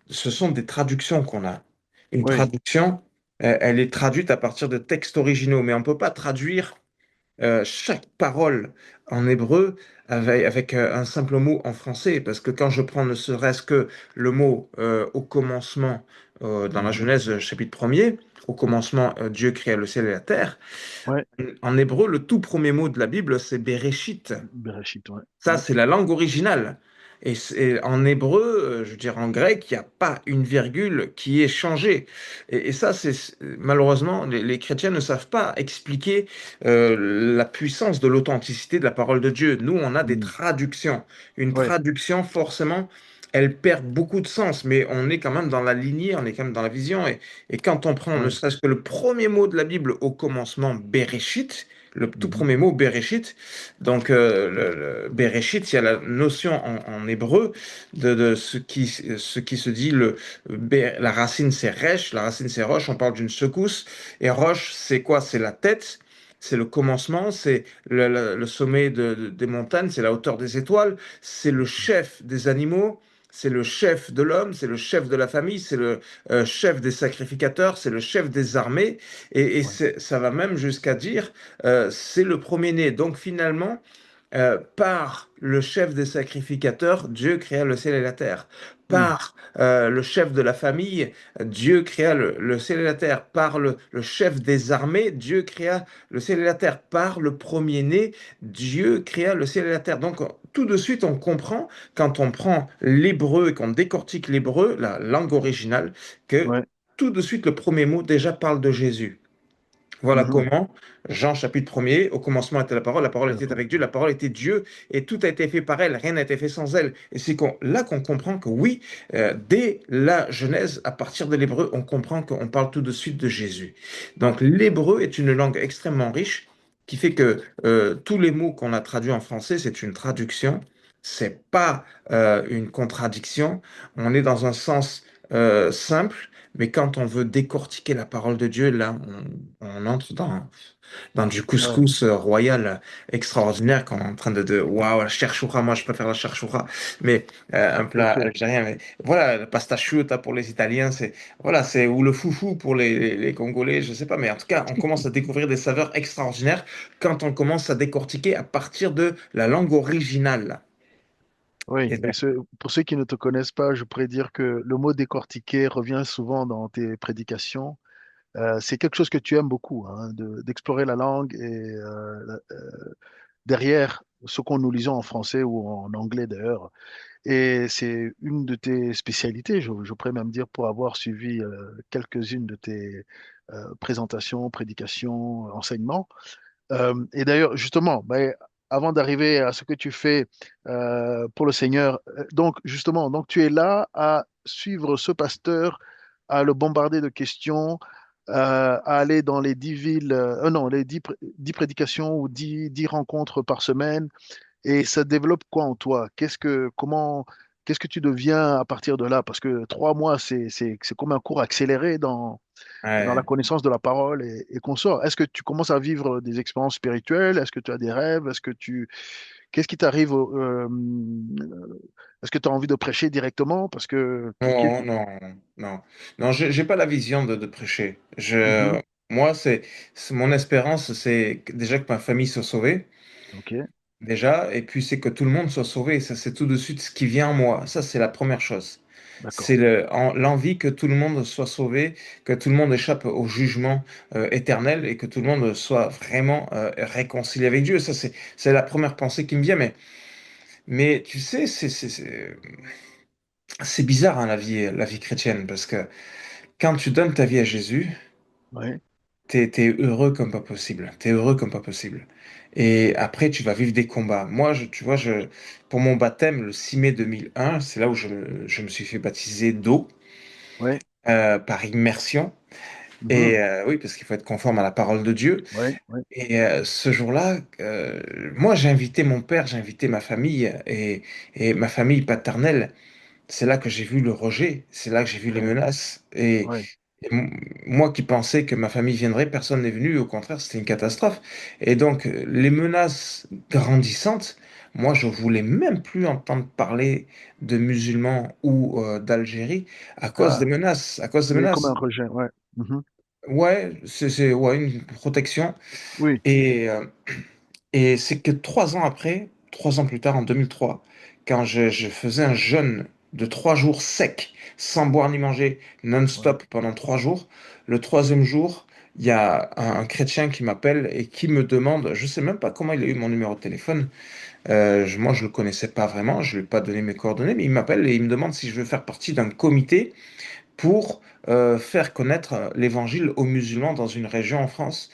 Ce sont des traductions qu'on a. Une Oui. traduction, elle est traduite à partir de textes originaux, mais on ne peut pas traduire chaque parole en hébreu avec un simple mot en français, parce que quand je prends ne serait-ce que le mot au commencement dans la Mhm. Genèse chapitre 1er, au commencement Dieu créa le ciel et la terre, Ouais. en hébreu, le tout premier mot de la Bible, c'est Bereshit. Bereshit, ouais. Ça, Ouais. c'est la langue originale. Et en hébreu, je veux dire en grec, il n'y a pas une virgule qui est changée. Et ça, malheureusement, les chrétiens ne savent pas expliquer la puissance de l'authenticité de la parole de Dieu. Nous, on a des Mhm. traductions. Une Ouais. traduction, forcément, elle perd beaucoup de sens, mais on est quand même dans la lignée, on est quand même dans la vision. Et quand on prend ne Ouais. serait-ce que le premier mot de la Bible au commencement, Bereshit, le tout Mhm. premier mot, Bereshit, donc, le Bereshit, il y a la notion en hébreu de ce qui se dit, la racine c'est resh, la racine c'est roche, on parle d'une secousse, et roche c'est quoi? C'est la tête, c'est le commencement, c'est le sommet des montagnes, c'est la hauteur des étoiles, c'est le chef des animaux. C'est le chef de l'homme, c'est le chef de la famille, c'est le chef des sacrificateurs, c'est le chef des armées, et Ouais. ça va même jusqu'à dire c'est le premier-né. Donc finalement, par le chef des sacrificateurs, Dieu créa le ciel et la terre. Mhm. Par le chef de la famille, Dieu créa le ciel et la terre. Par le chef des armées, Dieu créa le ciel et la terre. Par le premier-né, Dieu créa le ciel et la terre. Donc tout de suite, on comprend, quand on prend l'hébreu et qu'on décortique l'hébreu, la langue originale, que Ouais. tout de suite, le premier mot déjà parle de Jésus. Voilà Mhm. comment, Jean chapitre 1er, au commencement était la parole était avec Dieu, la parole était Dieu, et tout a été fait par elle, rien n'a été fait sans elle. Et c'est là qu'on comprend que oui, dès la Genèse, à partir de l'hébreu, on comprend qu'on parle tout de suite de Jésus. Donc l'hébreu est une langue extrêmement riche, qui fait que tous les mots qu'on a traduits en français, c'est une traduction. c'est pas une contradiction. On est dans un sens simple, mais quand on veut décortiquer la parole de Dieu, là, on entre dans du Ouais, couscous royal extraordinaire qu'on est en train waouh, la cherchoura, moi je préfère la cherchoura, mais un tout à plat fait. algérien. Mais voilà, la pasta asciutta pour les Italiens, voilà, c'est ou le foufou pour les Congolais, je sais pas, mais en tout cas, on commence à découvrir des saveurs extraordinaires quand on commence à décortiquer à partir de la langue originale. Oui, Et et pour ceux qui ne te connaissent pas, je pourrais dire que le mot décortiquer revient souvent dans tes prédications. C'est quelque chose que tu aimes beaucoup, hein, d'explorer la langue et derrière ce qu'on nous lisons en français ou en anglais d'ailleurs. Et c'est une de tes spécialités, je pourrais même dire, pour avoir suivi quelques-unes de tes présentations, prédications, enseignements. Et d'ailleurs, justement, ben, avant d'arriver à ce que tu fais pour le Seigneur, donc justement, donc tu es là à suivre ce pasteur, à le bombarder de questions, à aller dans les 10 villes, non, les 10 prédications ou 10 rencontres par semaine, et ça développe quoi en toi? Qu'est-ce que tu deviens à partir de là? Parce que 3 mois, c'est comme un cours accéléré dans la ouais. connaissance de la parole et qu'on sort. Est-ce que tu commences à vivre des expériences spirituelles? Est-ce que tu as des rêves? Qu'est-ce qui t'arrive? Est-ce que tu as envie de prêcher directement? Parce que, Non, non, non, non, j'ai pas la vision de prêcher. Mhm. Moi, mon espérance, c'est déjà que ma famille soit sauvée. Ok, Déjà, et puis c'est que tout le monde soit sauvé. Ça, c'est tout de suite ce qui vient en moi. Ça, c'est la première chose. C'est d'accord. l'envie que tout le monde soit sauvé, que tout le monde échappe au jugement éternel et que tout le monde soit vraiment réconcilié avec Dieu. Ça, c'est la première pensée qui me vient. Mais tu sais, c'est bizarre, hein, la vie chrétienne, parce que quand tu donnes ta vie à Jésus, Oui, t'es heureux comme pas possible. T'es heureux comme pas possible. Et après, tu vas vivre des combats. Moi, tu vois, pour mon baptême, le 6 mai 2001, c'est là où je me suis fait baptiser d'eau, oui, par immersion. mhm, Et oui, parce qu'il faut être conforme à la parole de Dieu. oui, oui, Et ce jour-là, moi, j'ai invité mon père, j'ai invité ma famille et ma famille paternelle. C'est là que j'ai vu le rejet, c'est là que j'ai vu les oui, menaces. oui. Moi qui pensais que ma famille viendrait, personne n'est venu. Au contraire, c'était une catastrophe. Et donc, les menaces grandissantes, moi, je voulais même plus entendre parler de musulmans ou d'Algérie à cause des Ah, menaces. À cause des il y a eu comme un menaces. rejet, ouais. Mhm. Ouais, ouais, une protection. Oui, Et, euh, et c'est que 3 ans après, 3 ans plus tard, en 2003, quand je faisais un jeûne de 3 jours secs, sans boire ni manger, ouais, non-stop pendant 3 jours, le troisième jour, il y a un chrétien qui m'appelle et qui me demande, je sais même pas comment il a eu mon numéro de téléphone, moi je le connaissais pas vraiment, je lui ai pas donné mes coordonnées, mais il m'appelle et il me demande si je veux faire partie d'un comité pour faire connaître l'évangile aux musulmans dans une région en France.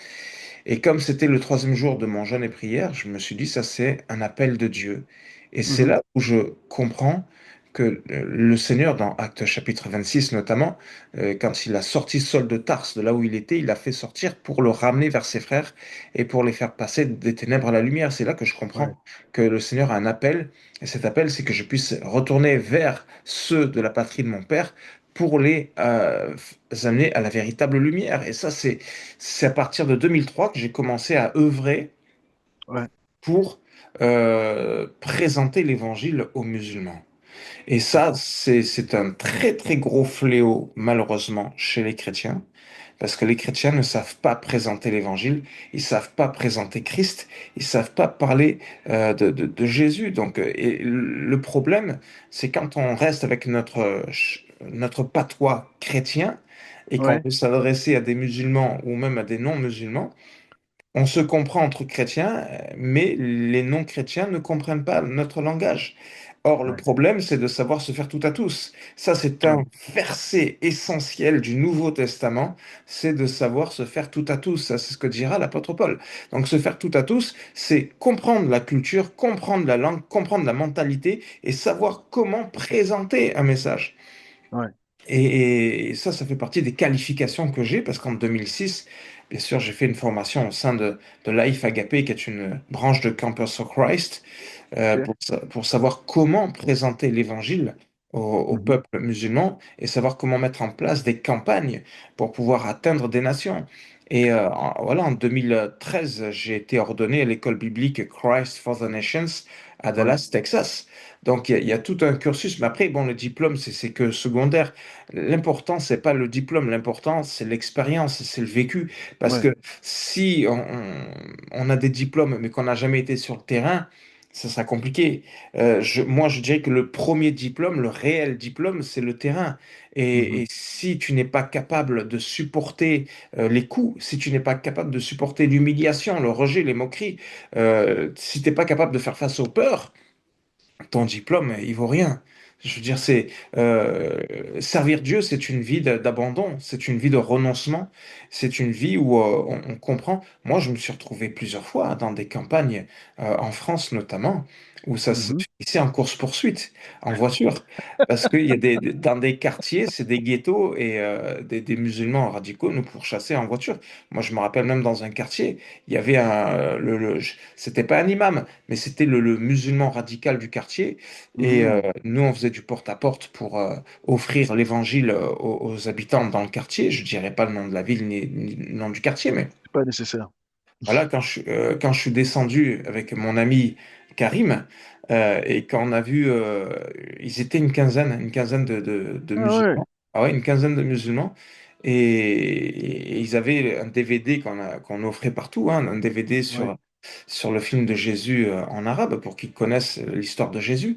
Et comme c'était le troisième jour de mon jeûne et prière, je me suis dit, ça c'est un appel de Dieu. Et c'est mhm, là où je comprends que le Seigneur, dans Actes chapitre 26 notamment, quand il a sorti Saul de Tarse, de là où il était, il l'a fait sortir pour le ramener vers ses frères et pour les faire passer des ténèbres à la lumière. C'est là que je ouais, comprends que le Seigneur a un appel. Et cet appel, c'est que je puisse retourner vers ceux de la patrie de mon Père pour les amener à la véritable lumière. Et ça, c'est à partir de 2003 que j'ai commencé à œuvrer ouais, pour présenter l'évangile aux musulmans. Et ça, d'accord, c'est un très très gros fléau, malheureusement, chez les chrétiens, parce que les chrétiens ne savent pas présenter l'évangile, ils savent pas présenter Christ, ils savent pas parler de Jésus. Donc, et le problème, c'est quand on reste avec notre patois chrétien et qu'on ouais, veut s'adresser à des musulmans ou même à des non-musulmans, on se comprend entre chrétiens, mais les non-chrétiens ne comprennent pas notre langage. Or, le ouais, problème, c'est de savoir se faire tout à tous. Ça, c'est un ouais, verset essentiel du Nouveau Testament, c'est de savoir se faire tout à tous. Ça, c'est ce que dira l'apôtre Paul. Donc, se faire tout à tous, c'est comprendre la culture, comprendre la langue, comprendre la mentalité et savoir comment présenter un message. ouais. Et ça fait partie des qualifications que j'ai parce qu'en 2006, bien sûr, j'ai fait une formation au sein de l'AIF Agapé, qui est une branche de Campus for Christ, Ok. pour savoir comment présenter l'évangile au Mhm. peuple musulman et savoir comment mettre en place des campagnes pour pouvoir atteindre des nations. Et voilà, en 2013, j'ai été ordonné à l'école biblique Christ for the Nations à Ouais. Dallas, Texas. Donc, il y a tout un cursus. Mais après, bon, le diplôme, c'est que secondaire. L'important, c'est pas le diplôme. L'important, c'est l'expérience, c'est le vécu. Parce Ouais. que si on a des diplômes, mais qu'on n'a jamais été sur le terrain, ça sera compliqué. Moi, je dirais que le premier diplôme, le réel diplôme, c'est le terrain. Et Mhm. si tu n'es pas capable de supporter les coups, si tu n'es pas capable de supporter l'humiliation, le rejet, les moqueries, si tu n'es pas capable de faire face aux peurs, ton diplôme, il vaut rien. Je veux dire, servir Dieu, c'est une vie d'abandon, c'est une vie de renoncement, c'est une vie où on comprend. Moi, je me suis retrouvé plusieurs fois dans des campagnes, en France notamment, où ça se Mhm. finissait en course-poursuite, en voiture. Parce qu'il y a dans des quartiers, c'est des ghettos et des musulmans radicaux nous pourchassaient en voiture. Moi, je me rappelle même dans un quartier, il y avait c'était pas un imam, mais c'était le musulman radical du quartier. Et Mhm. nous, on faisait du porte-à-porte pour offrir l'évangile aux habitants dans le quartier. Je dirais pas le nom de la ville ni le nom du quartier, mais C'est pas nécessaire. voilà, quand je suis descendu avec mon ami Karim, et quand on a vu, ils étaient une quinzaine de Ah ouais. musulmans. Ah ouais, une quinzaine de musulmans. Et ils avaient un DVD qu'on offrait partout, hein, un DVD Ouais. sur le film de Jésus en arabe pour qu'ils connaissent l'histoire de Jésus.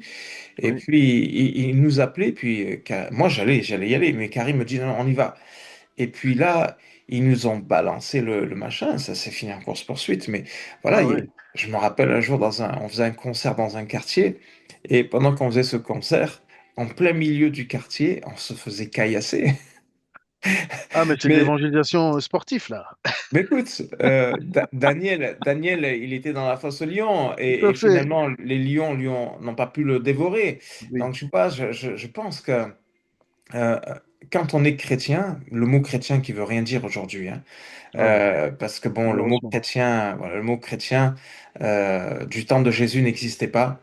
Et Ouais. puis, il nous appelait, puis moi, j'allais y aller, mais Karim me dit, non, on y va. Et puis là, ils nous ont balancé le machin, ça s'est fini en course-poursuite. Mais voilà, Ah ouais. je me rappelle un jour, on faisait un concert dans un quartier, et pendant qu'on faisait ce concert, en plein milieu du quartier, on se faisait caillasser. Ah, mais c'est de Mais, l'évangélisation sportive, là. mais écoute, Daniel, il était dans la fosse aux lions, Tout à et fait. finalement, les lions n'ont pas pu le dévorer. Oui. Donc, je sais pas, je pense que euh, quand on est chrétien, le mot chrétien qui veut rien dire aujourd'hui, hein, Ah ouais. parce que bon, le mot Malheureusement. chrétien, voilà, le mot chrétien du temps de Jésus n'existait pas.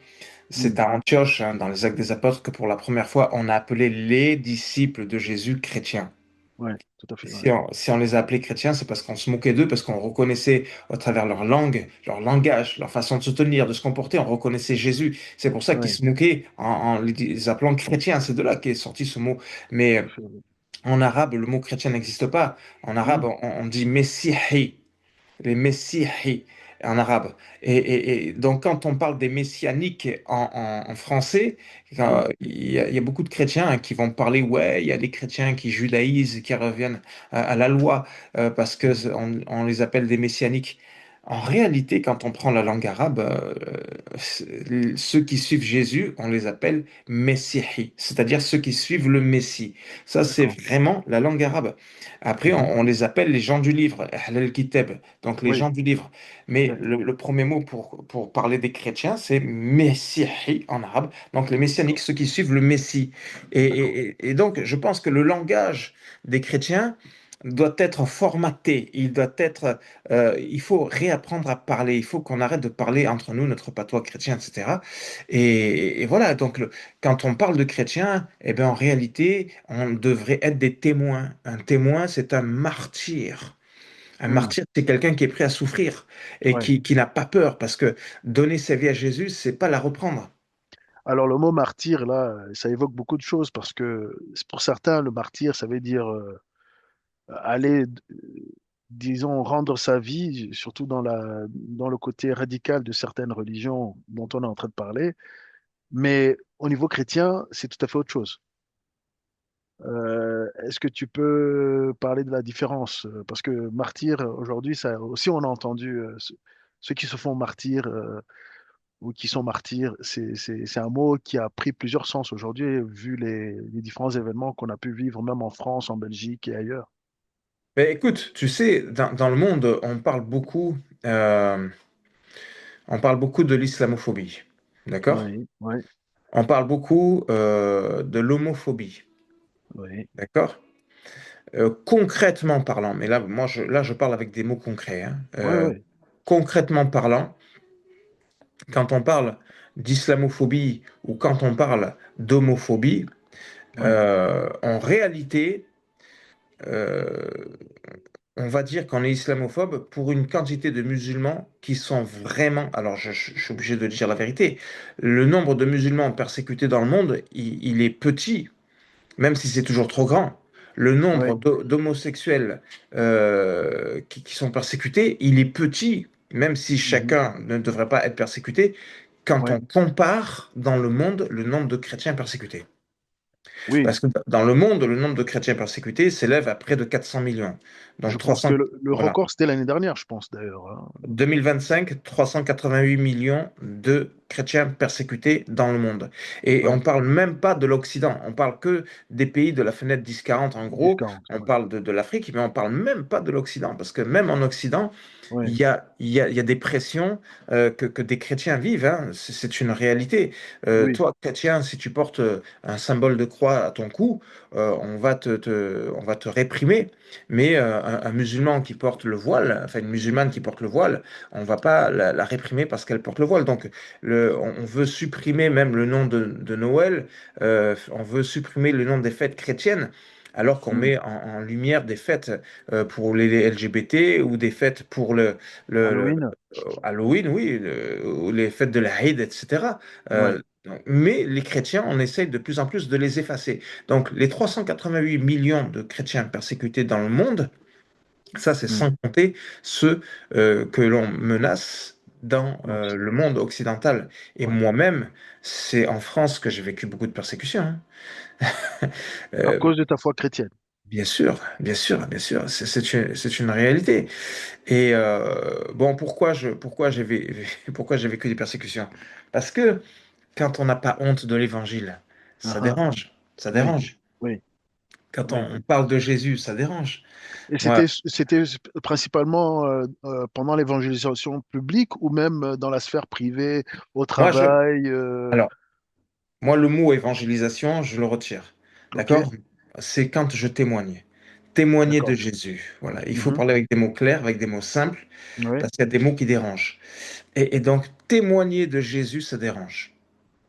C'est Hmm. à Antioche, hein, dans les Actes des Apôtres, que pour la première fois, on a appelé les disciples de Jésus chrétiens. Ouais. Tout à Et fait. Ouais. si on les a appelés chrétiens, c'est parce qu'on se moquait d'eux, parce qu'on reconnaissait au travers leur langue, leur langage, leur façon de se tenir, de se comporter, on reconnaissait Jésus. C'est pour ça qu'ils Ouais. se moquaient en les appelant chrétiens. C'est de là qu'est sorti ce mot. Mais Tout à fait. Ouais. en arabe, le mot chrétien n'existe pas. En arabe, Hmm. on dit messihi, les messihi en arabe. Et donc, quand on parle des messianiques en français, Oui. il y a beaucoup de chrétiens, hein, qui vont parler, ouais, il y a des chrétiens qui judaïsent, qui reviennent à la loi, parce que Hmm. on les appelle des messianiques. En réalité, quand on prend la langue arabe, ceux qui suivent Jésus, on les appelle messihi, c'est-à-dire ceux qui suivent le Messie. Ça, c'est D'accord. vraiment la langue arabe. Après, Mhm. on les appelle les gens du livre, Ahl al-Kitab, donc les Oui. gens du livre. Ok. Mais le premier mot pour parler des chrétiens, c'est Messihi en arabe, donc les messianiques, D'accord. ceux qui suivent le Messie. Et, D'accord. et donc, je pense que le langage des chrétiens doit être formaté, il faut réapprendre à parler, il faut qu'on arrête de parler entre nous, notre patois chrétien, etc. Et voilà, donc quand on parle de chrétiens, eh bien, en réalité, on devrait être des témoins. Un témoin, c'est un martyr. Un Hmm. martyr, c'est quelqu'un qui est prêt à souffrir et Ouais. qui n'a pas peur, parce que donner sa vie à Jésus, c'est pas la reprendre. Alors, le mot martyr, là, ça évoque beaucoup de choses parce que pour certains, le martyr, ça veut dire aller, disons, rendre sa vie, surtout dans le côté radical de certaines religions dont on est en train de parler. Mais au niveau chrétien, c'est tout à fait autre chose. Est-ce que tu peux parler de la différence? Parce que martyr, aujourd'hui, ça aussi, on a entendu ceux qui se font martyrs ou qui sont martyrs. C'est un mot qui a pris plusieurs sens aujourd'hui, vu les différents événements qu'on a pu vivre, même en France, en Belgique et ailleurs. Mais écoute, tu sais, dans le monde, on parle beaucoup de l'islamophobie, d'accord? Oui, oui, On parle beaucoup de l'homophobie. Oui. D'accord? Concrètement parlant, mais là, là, je parle avec des mots concrets, hein. Oui, oui. Concrètement parlant, quand on parle d'islamophobie ou quand on parle d'homophobie, Oui. en réalité, euh, on va dire qu'on est islamophobe pour une quantité de musulmans qui sont vraiment, alors je suis obligé de dire la vérité, le nombre de musulmans persécutés dans le monde, il est petit, même si c'est toujours trop grand. Le nombre Oui. d'homosexuels qui sont persécutés, il est petit, même si Mhm. chacun ne devrait pas être persécuté, quand Oui. on compare dans le monde le nombre de chrétiens persécutés. Oui. Parce que dans le monde, le nombre de chrétiens persécutés s'élève à près de 400 millions. Je Donc pense que 300, le voilà. record, c'était l'année dernière, je pense d'ailleurs, hein. 2025, 388 millions de chrétiens persécutés dans le monde. Et on Ouais. parle même pas de l'Occident, on parle que des pays de la fenêtre 10-40 en gros, 10-40. on Ouais. parle de l'Afrique, mais on parle même pas de l'Occident, parce que même en Occident, Ouais. il y a des pressions que des chrétiens vivent, hein. C'est une réalité. Oui. Toi, chrétien, si tu portes un symbole de croix à ton cou, on va te réprimer. Mais un musulman qui porte le voile, enfin une musulmane qui porte le voile, on va pas la réprimer parce qu'elle porte le voile. Donc on veut supprimer même le nom de Noël, on veut supprimer le nom des fêtes chrétiennes, alors qu'on Hmm. met en lumière des fêtes pour les LGBT ou des fêtes pour le Halloween. Halloween, oui, ou les fêtes de l'Aïd, etc. Ouais. Mais les chrétiens, on essaye de plus en plus de les effacer. Donc, les 388 millions de chrétiens persécutés dans le monde, ça, c'est Hmm. sans compter ceux que l'on menace dans L'Occ- le monde occidental. Et Ouais. moi-même, c'est en France que j'ai vécu beaucoup de persécutions, hein. À Euh, cause de ta foi chrétienne. bien sûr, bien sûr, bien sûr, c'est une réalité. Et bon, pourquoi j'ai vécu des persécutions? Parce que quand on n'a pas honte de l'évangile, Ah ça ah. dérange, ça Oui. dérange. Oui. Quand Oui. on parle de Jésus, ça dérange. Et Moi, c'était principalement pendant l'évangélisation publique ou même dans la sphère privée, au moi, je, travail. alors, moi, le mot évangélisation, je le retire. Ok. D'accord? C'est quand je témoigne. Témoigner de D'accord. Jésus. Voilà. Il faut Mhm. parler avec des mots clairs, avec des mots simples, Oui. parce qu'il y a des mots qui dérangent. Et donc, témoigner de Jésus, ça dérange.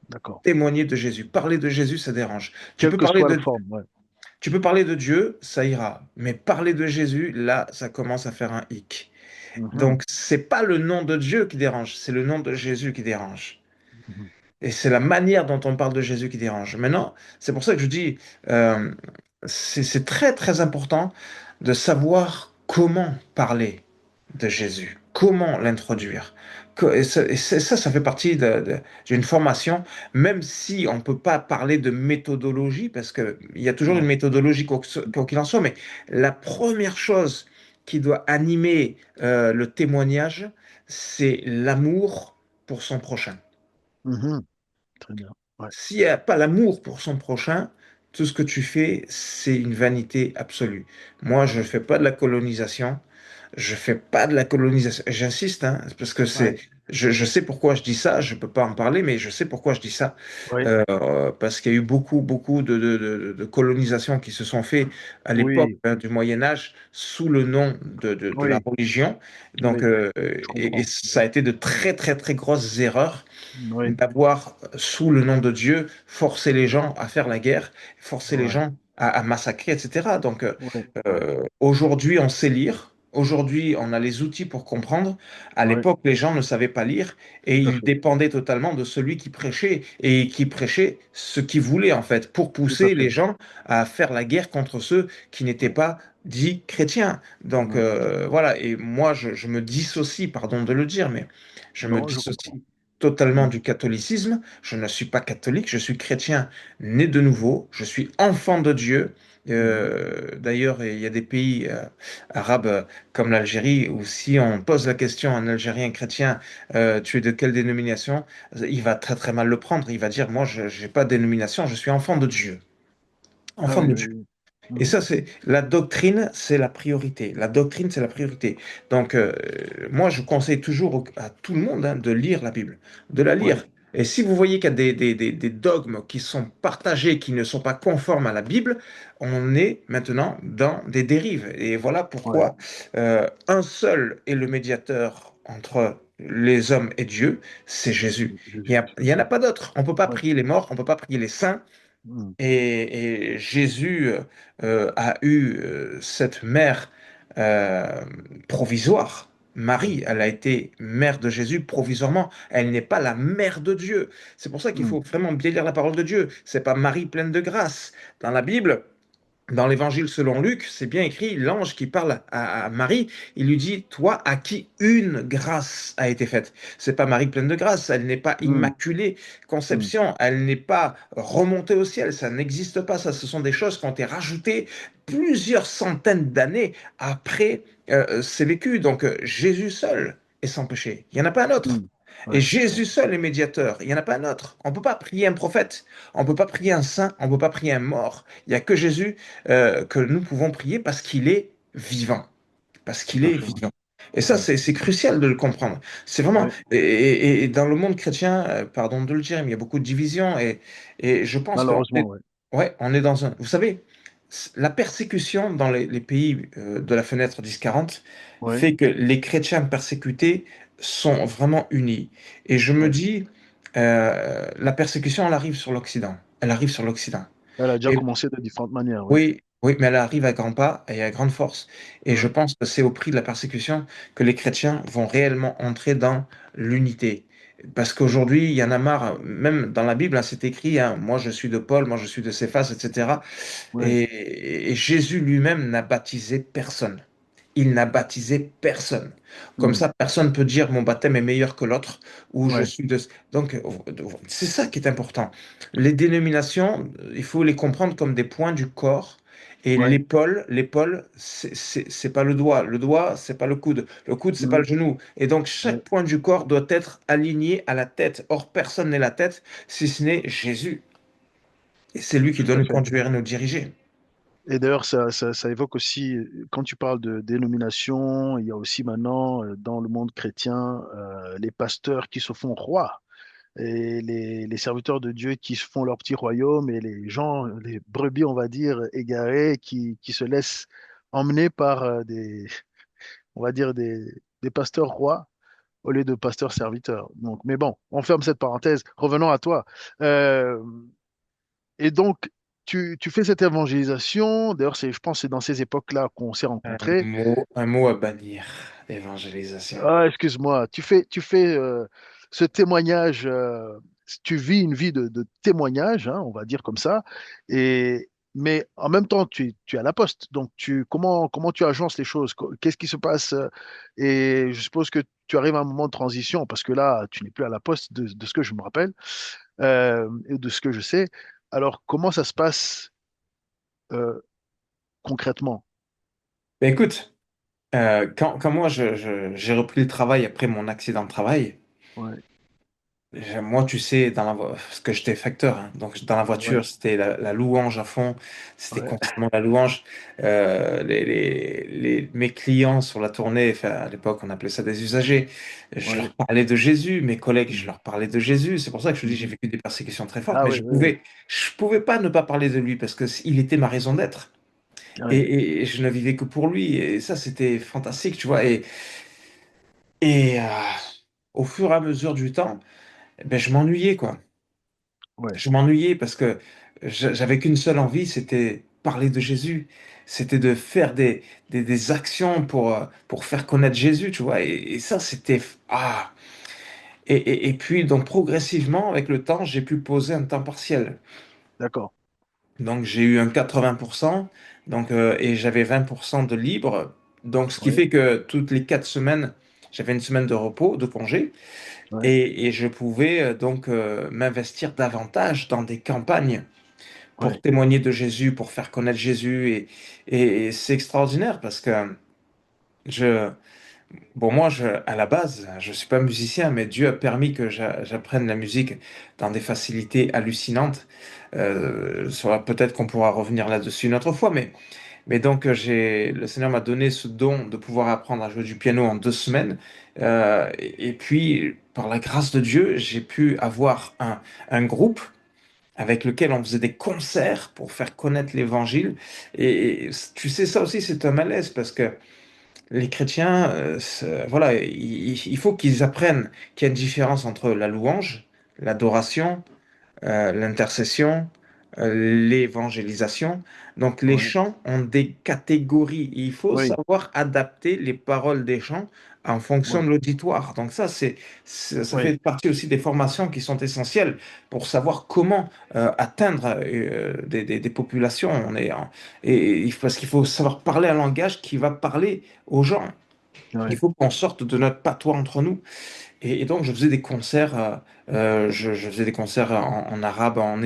D'accord. Témoigner de Jésus, parler de Jésus, ça dérange. Tu Quelle peux que parler soit la de, forme. Ouais. tu peux parler de Dieu, ça ira. Mais parler de Jésus, là, ça commence à faire un hic. Mhm. Donc, c'est pas le nom de Dieu qui dérange, c'est le nom de Jésus qui dérange. Mhm. Et c'est la manière dont on parle de Jésus qui dérange. Maintenant, c'est pour ça que je dis, euh, c'est très très important de savoir comment parler de Jésus, comment l'introduire. Ça fait partie d'une formation, même si on ne peut pas parler de méthodologie, parce qu'il y a toujours une Non. méthodologie quoi qu'il en soit, mais la première chose qui doit animer le témoignage, c'est l'amour pour son prochain. Mhm. Très bien. Ouais. S'il n'y a pas l'amour pour son prochain, tout ce que tu fais, c'est une vanité absolue. Moi, je ne fais pas de la colonisation. Je fais pas de la colonisation. J'insiste, hein, parce que Ouais. je sais pourquoi je dis ça. Je peux pas en parler, mais je sais pourquoi je dis ça. Ouais. Parce qu'il y a eu beaucoup, beaucoup de colonisations qui se sont faites à l'époque Oui. du Moyen Âge sous le nom de la Oui. religion. Donc, Oui. Je et comprends. ça a été de très, très, très grosses erreurs Oui. d'avoir, sous le nom de Dieu, forcé les gens à faire la guerre, forcé les Ouais. gens à massacrer, etc. Donc, Ouais. Ouais. aujourd'hui, on sait lire. Aujourd'hui, on a les outils pour comprendre. À Ouais. l'époque, les gens ne savaient pas lire et Tout à ils fait. dépendaient totalement de celui qui prêchait et qui prêchait ce qu'il voulait, en fait, pour Tout à pousser fait. les gens à faire la guerre contre ceux qui n'étaient Ouais. pas dits chrétiens. Donc, Ouais. voilà. Et moi, je me dissocie, pardon de le dire, mais je me Non, je comprends. dissocie totalement Mm. du catholicisme. Je ne suis pas catholique, je suis chrétien né de nouveau, je suis enfant de Dieu. Mhm. D'ailleurs, il y a des pays arabes comme l'Algérie où si on pose la question à un Algérien chrétien, tu es de quelle dénomination? Il va très très mal le prendre. Il va dire, moi, je n'ai pas de dénomination, je suis enfant de Dieu. Ah Enfant oui, de oui, Dieu. oui. Et Mhm. ça, c'est la doctrine, c'est la priorité. La doctrine, c'est la priorité. Donc, moi, je conseille toujours à tout le monde hein, de lire la Bible, de la Ouais. lire. Et si vous voyez qu'il y a des dogmes qui sont partagés, qui ne sont pas conformes à la Bible, on est maintenant dans des dérives. Et voilà Ouais, pourquoi un seul est le médiateur entre les hommes et Dieu, c'est Jésus. c'est Jésus, Il c'est y en ça. a pas d'autre. On ne peut pas Ouais. prier les morts, on ne peut pas prier les saints. Mm, Et Jésus a eu cette mère euh, provisoire. ouais. Marie, elle a été mère de Jésus provisoirement. Elle n'est pas la mère de Dieu. C'est pour ça qu'il Mm, faut vraiment bien lire la parole de Dieu. C'est pas Marie pleine de grâce. Dans la Bible, dans l'Évangile selon Luc, c'est bien écrit, l'ange qui parle à Marie, il lui dit, toi à qui une grâce a été faite. C'est pas Marie pleine de grâce, elle n'est pas mm, immaculée mm, conception, elle n'est pas remontée au ciel, ça n'existe pas, ça, ce sont des choses qui ont été rajoutées plusieurs centaines d'années après c'est vécu. Donc Jésus seul est sans péché, il n'y en a pas un autre. mm. Et Ouais, ouais. Jésus seul est médiateur, il n'y en a pas un autre. On ne peut pas prier un prophète, on ne peut pas prier un saint, on ne peut pas prier un mort. Il n'y a que Jésus que nous pouvons prier parce qu'il est vivant. Parce Tout qu'il à est fait. vivant. Et ça, Ouais, c'est crucial de le comprendre. C'est vraiment. ouais. Et dans le monde chrétien, pardon de le dire, mais il y a beaucoup de divisions. Et je pense qu'on Malheureusement, est, ouais. ouais, on est dans un. Vous savez, la persécution dans les pays de la fenêtre 10-40 Ouais, fait que les chrétiens persécutés sont vraiment unis. Et je me ouais. dis, la persécution, elle arrive sur l'Occident. Elle arrive sur l'Occident. Elle a déjà commencé de différentes manières, ouais. Oui, oui, mais elle arrive à grands pas et à grande force. Et je Ouais, pense que c'est au prix de la persécution que les chrétiens vont réellement entrer dans l'unité. Parce qu'aujourd'hui, il y en a marre, même dans la Bible, hein, c'est écrit, hein, moi je suis de Paul, moi je suis de Céphas, etc. ouais. Et Jésus lui-même n'a baptisé personne. Il n'a baptisé personne. Comme Mm, ça, personne ne peut dire mon baptême est meilleur que l'autre ou je ouais, suis de... Donc, c'est ça qui est important. Les dénominations, il faut les comprendre comme des points du corps. Et ouais. l'épaule, c'est pas le doigt, c'est pas le coude, c'est pas le Mm, genou. Et donc, ouais, chaque point du corps doit être aligné à la tête. Or, personne n'est la tête, si ce n'est Jésus. Et c'est lui qui tout doit à nous fait. conduire et nous diriger. Et d'ailleurs, ça évoque aussi, quand tu parles de dénomination, il y a aussi maintenant, dans le monde chrétien, les pasteurs qui se font rois et les serviteurs de Dieu qui se font leur petit royaume et les gens, les brebis, on va dire, égarés, qui se laissent emmener par on va dire, des pasteurs rois au lieu de pasteurs serviteurs. Donc, mais bon, on ferme cette parenthèse. Revenons à toi. Euh, et donc, tu fais cette évangélisation. D'ailleurs, je pense que c'est dans ces époques-là qu'on s'est rencontrés. Un mot à bannir, évangélisation. Ah, excuse-moi. Tu fais ce témoignage. Tu vis une vie de témoignage, hein, on va dire comme ça. Mais en même temps, tu es à la poste. Donc, comment tu agences les choses? Qu'est-ce qui se passe? Et je suppose que tu arrives à un moment de transition parce que là, tu n'es plus à la poste de ce que je me rappelle et de ce que je sais. Alors, comment ça se passe euh, concrètement? Ben écoute, quand moi j'ai repris le travail après mon accident de travail, Ouais, moi tu sais, parce que j'étais facteur, hein, donc dans la ouais, voiture c'était la louange à fond, c'était ouais, constamment la louange. Mes clients sur la tournée, enfin, à l'époque on appelait ça des usagers, je ouais. leur parlais de Jésus, mes collègues je Mhm, leur parlais de Jésus. C'est pour ça que je te dis j'ai mhm. vécu des persécutions très fortes, Ah mais oui, oui, oui. je pouvais pas ne pas parler de lui parce que il était ma raison d'être. Ouais, Et je ne vivais que pour lui. Et ça, c'était fantastique, tu vois. Et au fur et à mesure du temps, eh ben, je m'ennuyais, quoi. ouais, Je m'ennuyais parce que j'avais qu'une seule envie, c'était parler de Jésus. C'était de faire des actions pour faire connaître Jésus, tu vois. Et ça, c'était... Ah! Et puis, donc, progressivement, avec le temps, j'ai pu poser un temps partiel. d'accord. Donc, j'ai eu un 80%, donc, et j'avais 20% de libre. Donc, ce qui Ouais, fait que toutes les 4 semaines, j'avais une semaine de repos, de congé, ouais, et je pouvais donc m'investir davantage dans des campagnes pour ouais, témoigner de Jésus, pour faire connaître Jésus. Et c'est extraordinaire parce que je, bon, moi, à la base, je suis pas musicien, mais Dieu a permis que j'apprenne la musique dans des facilités hallucinantes. Peut-être qu'on pourra revenir là-dessus une autre fois, Mais donc, le Seigneur m'a donné ce don de pouvoir apprendre à jouer du piano en 2 semaines. Et puis, par la grâce de Dieu, j'ai pu avoir un groupe avec lequel on faisait des concerts pour faire connaître l'Évangile. Et tu sais, ça aussi, c'est un malaise parce que les chrétiens, voilà, il faut qu'ils apprennent qu'il y a une différence entre la louange, l'adoration, l'intercession, l'évangélisation. Donc les Ouais. chants ont des catégories. Il faut Oui, savoir adapter les paroles des chants en fonction oui, de l'auditoire. Donc ça oui, fait partie aussi des formations qui sont essentielles pour savoir comment atteindre des populations. Parce qu'il faut savoir parler un langage qui va parler aux gens. Il oui, faut qu'on sorte de notre patois entre nous. Et donc, je faisais des concerts, je faisais des concerts en arabe, en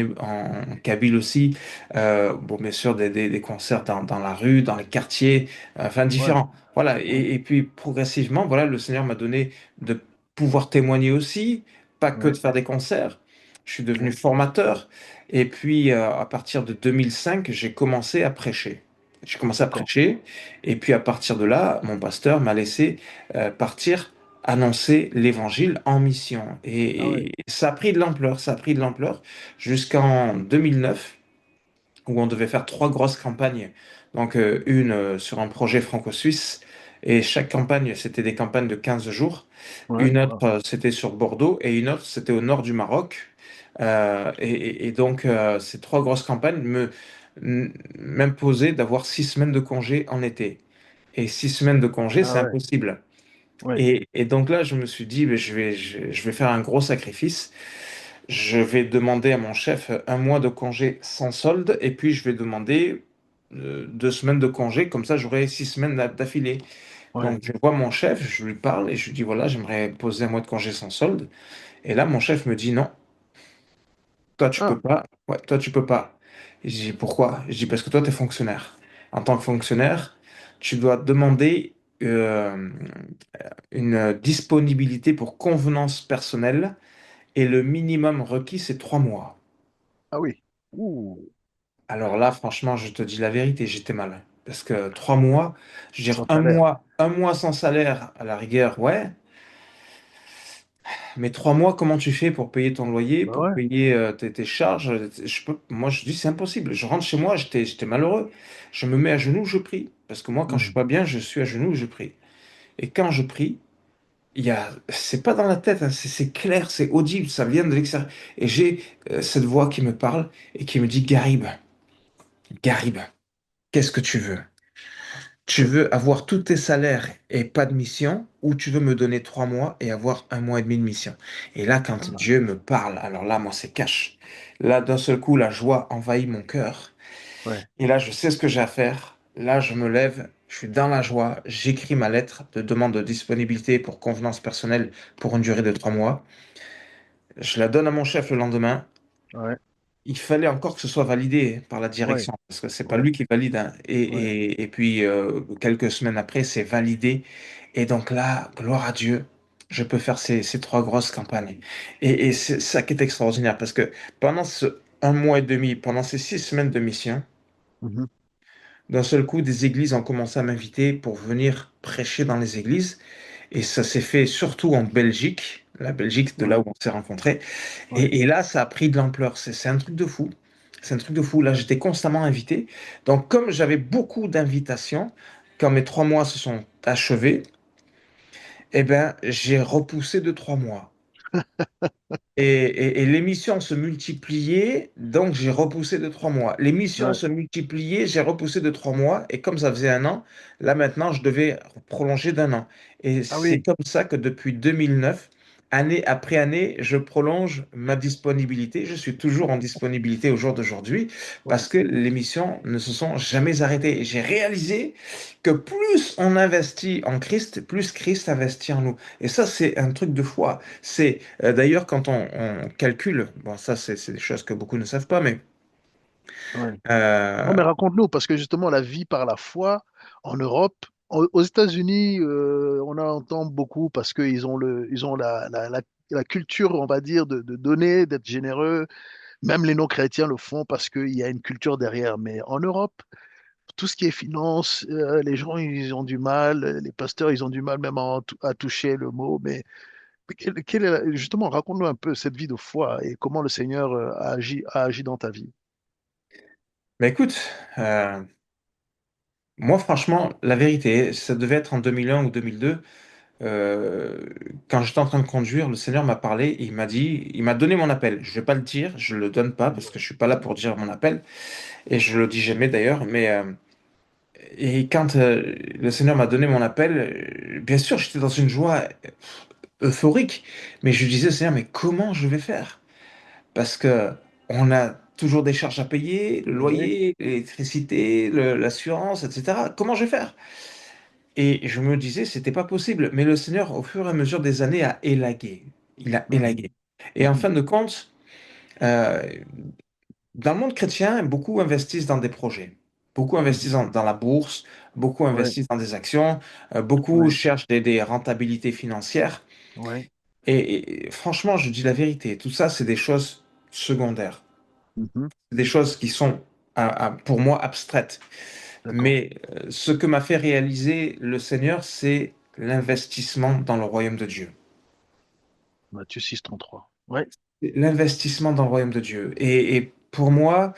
kabyle aussi. Bon, bien sûr, des concerts dans la rue, dans les quartiers, enfin ouais, différents. Voilà. ouais, Et puis, progressivement, voilà, le Seigneur m'a donné de pouvoir témoigner aussi, pas que de ouais, faire des concerts. Je suis devenu ouais. formateur. Et puis, à partir de 2005, j'ai commencé à prêcher. J'ai commencé à D'accord. prêcher. Et puis, à partir de là, mon pasteur m'a laissé partir annoncer l'évangile en mission. Ah ouais, Et ça a pris de l'ampleur, ça a pris de l'ampleur jusqu'en 2009, où on devait faire trois grosses campagnes. Donc, une sur un projet franco-suisse, et chaque campagne, c'était des campagnes de 15 jours. ouais, Une autre, wow, c'était sur Bordeaux, et une autre, c'était au nord du Maroc. Et donc, ces trois grosses campagnes m'imposaient d'avoir 6 semaines de congé en été. Et 6 semaines de congé, ah c'est ouais, impossible. ouais, Et donc là, je me suis dit, ben, je vais faire un gros sacrifice. Je vais demander à mon chef 1 mois de congé sans solde et puis je vais demander 2 semaines de congé. Comme ça, j'aurai 6 semaines d'affilée. ouais. Donc, je vois mon chef, je lui parle et je lui dis, voilà, j'aimerais poser 1 mois de congé sans solde. Et là, mon chef me dit, non, toi, tu peux Ah, pas. Ouais, toi, tu peux pas. Et je dis, pourquoi? Je dis, parce que toi, tu es fonctionnaire. En tant que fonctionnaire, tu dois demander une disponibilité pour convenance personnelle et le minimum requis, c'est 3 mois. ah oui. Ouh, Alors là, franchement, je te dis la vérité, j'étais mal. Parce que 3 mois, je veux dire, sans salaire. un mois sans salaire, à la rigueur, ouais. Mais 3 mois, comment tu fais pour payer ton loyer, Bah pour ouais. payer tes charges? Moi, je dis, c'est impossible. Je rentre chez moi, j'étais malheureux. Je me mets à genoux, je prie. Parce que moi, quand je suis Mhm. pas bien, je suis à genoux, je prie. Et quand je prie, c'est pas dans la tête, hein, c'est clair, c'est audible, ça vient de l'extérieur. Et j'ai cette voix qui me parle et qui me dit, Garib, Garib, qu'est-ce que tu veux? Tu veux avoir tous tes salaires et pas de mission, ou tu veux me donner 3 mois et avoir 1 mois et demi de mission? Et là, quand Ah, Dieu me parle, alors là, moi, c'est cash. Là, d'un seul coup, la joie envahit mon cœur. ouais. Et là, je sais ce que j'ai à faire. Là, je me lève, je suis dans la joie, j'écris ma lettre de demande de disponibilité pour convenance personnelle pour une durée de 3 mois. Je la donne à mon chef le lendemain. Ouais, Il fallait encore que ce soit validé par la ouais, direction, parce que c'est pas ouais, lui qui valide, hein. ouais. Et puis, quelques semaines après, c'est validé. Et donc là, gloire à Dieu, je peux faire ces trois grosses campagnes. Et c'est ça qui est extraordinaire, parce que pendant ce 1 mois et demi, pendant ces 6 semaines de mission, Mhm. d'un seul coup, des églises ont commencé à m'inviter pour venir prêcher dans les églises. Et ça s'est fait surtout en Belgique, la Belgique de là Ouais, où on s'est rencontrés. ouais. Et là, ça a pris de l'ampleur. C'est un truc de fou. C'est un truc de fou. Là, j'étais constamment invité. Donc, comme j'avais beaucoup d'invitations, quand mes 3 mois se sont achevés, eh ben, j'ai repoussé de 3 mois. Et les missions se multipliaient, donc j'ai repoussé de 3 mois. Les missions Ouais. se multipliaient, j'ai repoussé de 3 mois. Et comme ça faisait un an, là maintenant, je devais prolonger d'un an. Et Ah c'est oui, comme ça que depuis 2009, année après année, je prolonge ma disponibilité. Je suis toujours en disponibilité au jour d'aujourd'hui ouais, parce que les missions ne se sont jamais arrêtées. Et j'ai réalisé que plus on investit en Christ, plus Christ investit en nous. Et ça, c'est un truc de foi. C'est d'ailleurs quand on calcule, bon ça c'est des choses que beaucoup ne savent pas, mais ouais. Non, euh, mais raconte-nous, parce que justement, la vie par la foi en Europe, aux États-Unis, on en entend beaucoup parce qu'ils ont ils ont la culture, on va dire, de donner, d'être généreux. Même les non-chrétiens le font parce qu'il y a une culture derrière. Mais en Europe, tout ce qui est finance, les gens, ils ont du mal, les pasteurs, ils ont du mal même à toucher le mot. Mais justement, raconte-nous un peu cette vie de foi et comment le Seigneur a agi dans ta vie. Bah écoute, euh, moi franchement, la vérité, ça devait être en 2001 ou 2002. euh, Quand j'étais en train de conduire, le Seigneur m'a parlé, et il m'a dit, il m'a donné mon appel. Je vais pas le dire, je le donne pas parce que je suis pas là pour dire mon appel et je le dis jamais d'ailleurs. Et quand le Seigneur m'a donné mon appel, bien sûr, j'étais dans une joie euphorique, mais je disais, Seigneur, mais comment je vais faire? Parce que on a toujours des charges à payer, le Oui. loyer, l'électricité, l'assurance, etc. Comment je vais faire? Et je me disais, c'était pas possible. Mais le Seigneur, au fur et à mesure des années, a élagué. Il a Mhm, élagué. Et en mhm, fin de compte, euh, dans le monde chrétien, beaucoup investissent dans des projets. Beaucoup investissent mhm. dans la bourse, beaucoup Ouais, investissent dans des actions, beaucoup ouais, cherchent des rentabilités financières. ouais. Et franchement, je dis la vérité, tout ça, c'est des choses secondaires. Mhm. Des choses qui sont, pour moi, abstraites. D'accord. Mais ce que m'a fait réaliser le Seigneur, c'est l'investissement dans le royaume de Dieu. Matthieu 6, 33. Ouais. L'investissement dans le royaume de Dieu. Et pour moi,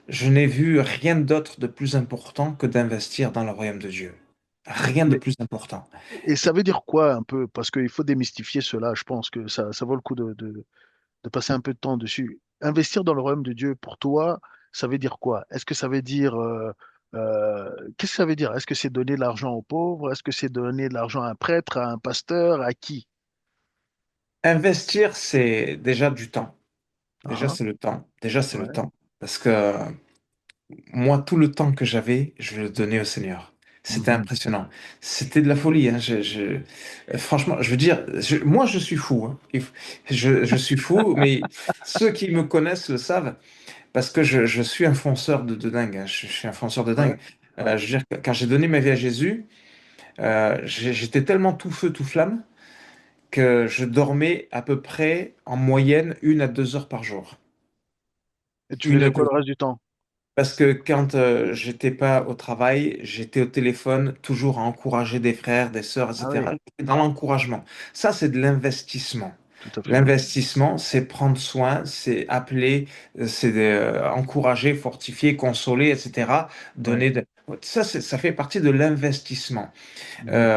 je n'ai vu rien d'autre de plus important que d'investir dans le royaume de Dieu. Rien de Mais, plus important. et ça veut dire quoi un peu? Parce qu'il faut démystifier cela. Je pense que ça vaut le coup de passer un peu de temps dessus. Investir dans le royaume de Dieu, pour toi, ça veut dire quoi? Est-ce que ça veut dire... qu'est-ce que ça veut dire? Est-ce que c'est donner de l'argent aux pauvres? Est-ce que c'est donner de l'argent à un prêtre, à un pasteur, à qui? Investir, c'est déjà du temps. Déjà, Ah, c'est le temps. Déjà, c'est le ouais. temps. Parce que moi, tout le temps que j'avais, je le donnais au Seigneur. C'était Mhm. impressionnant. C'était de la folie, hein. Franchement, je veux dire, moi, je suis fou, hein. Je suis fou, mais ceux qui me connaissent le savent, parce que je suis un fonceur de dingue, hein. Je suis un fonceur de Ouais, dingue. ouais. Je veux dire, quand j'ai donné ma vie à Jésus, j'étais tellement tout feu, tout flamme, que je dormais à peu près en moyenne 1 à 2 heures par jour. Et tu Une à faisais quoi deux le reste du temps? Parce que quand j'étais pas au travail, j'étais au téléphone, toujours à encourager des frères, des sœurs, Ah oui, etc. J'étais dans l'encouragement. Ça, c'est de l'investissement. tout à fait. L'investissement, c'est prendre soin, c'est appeler, c'est encourager, fortifier, consoler, etc. Ouais. Donner de... Ça, ça fait partie de l'investissement. Mhm.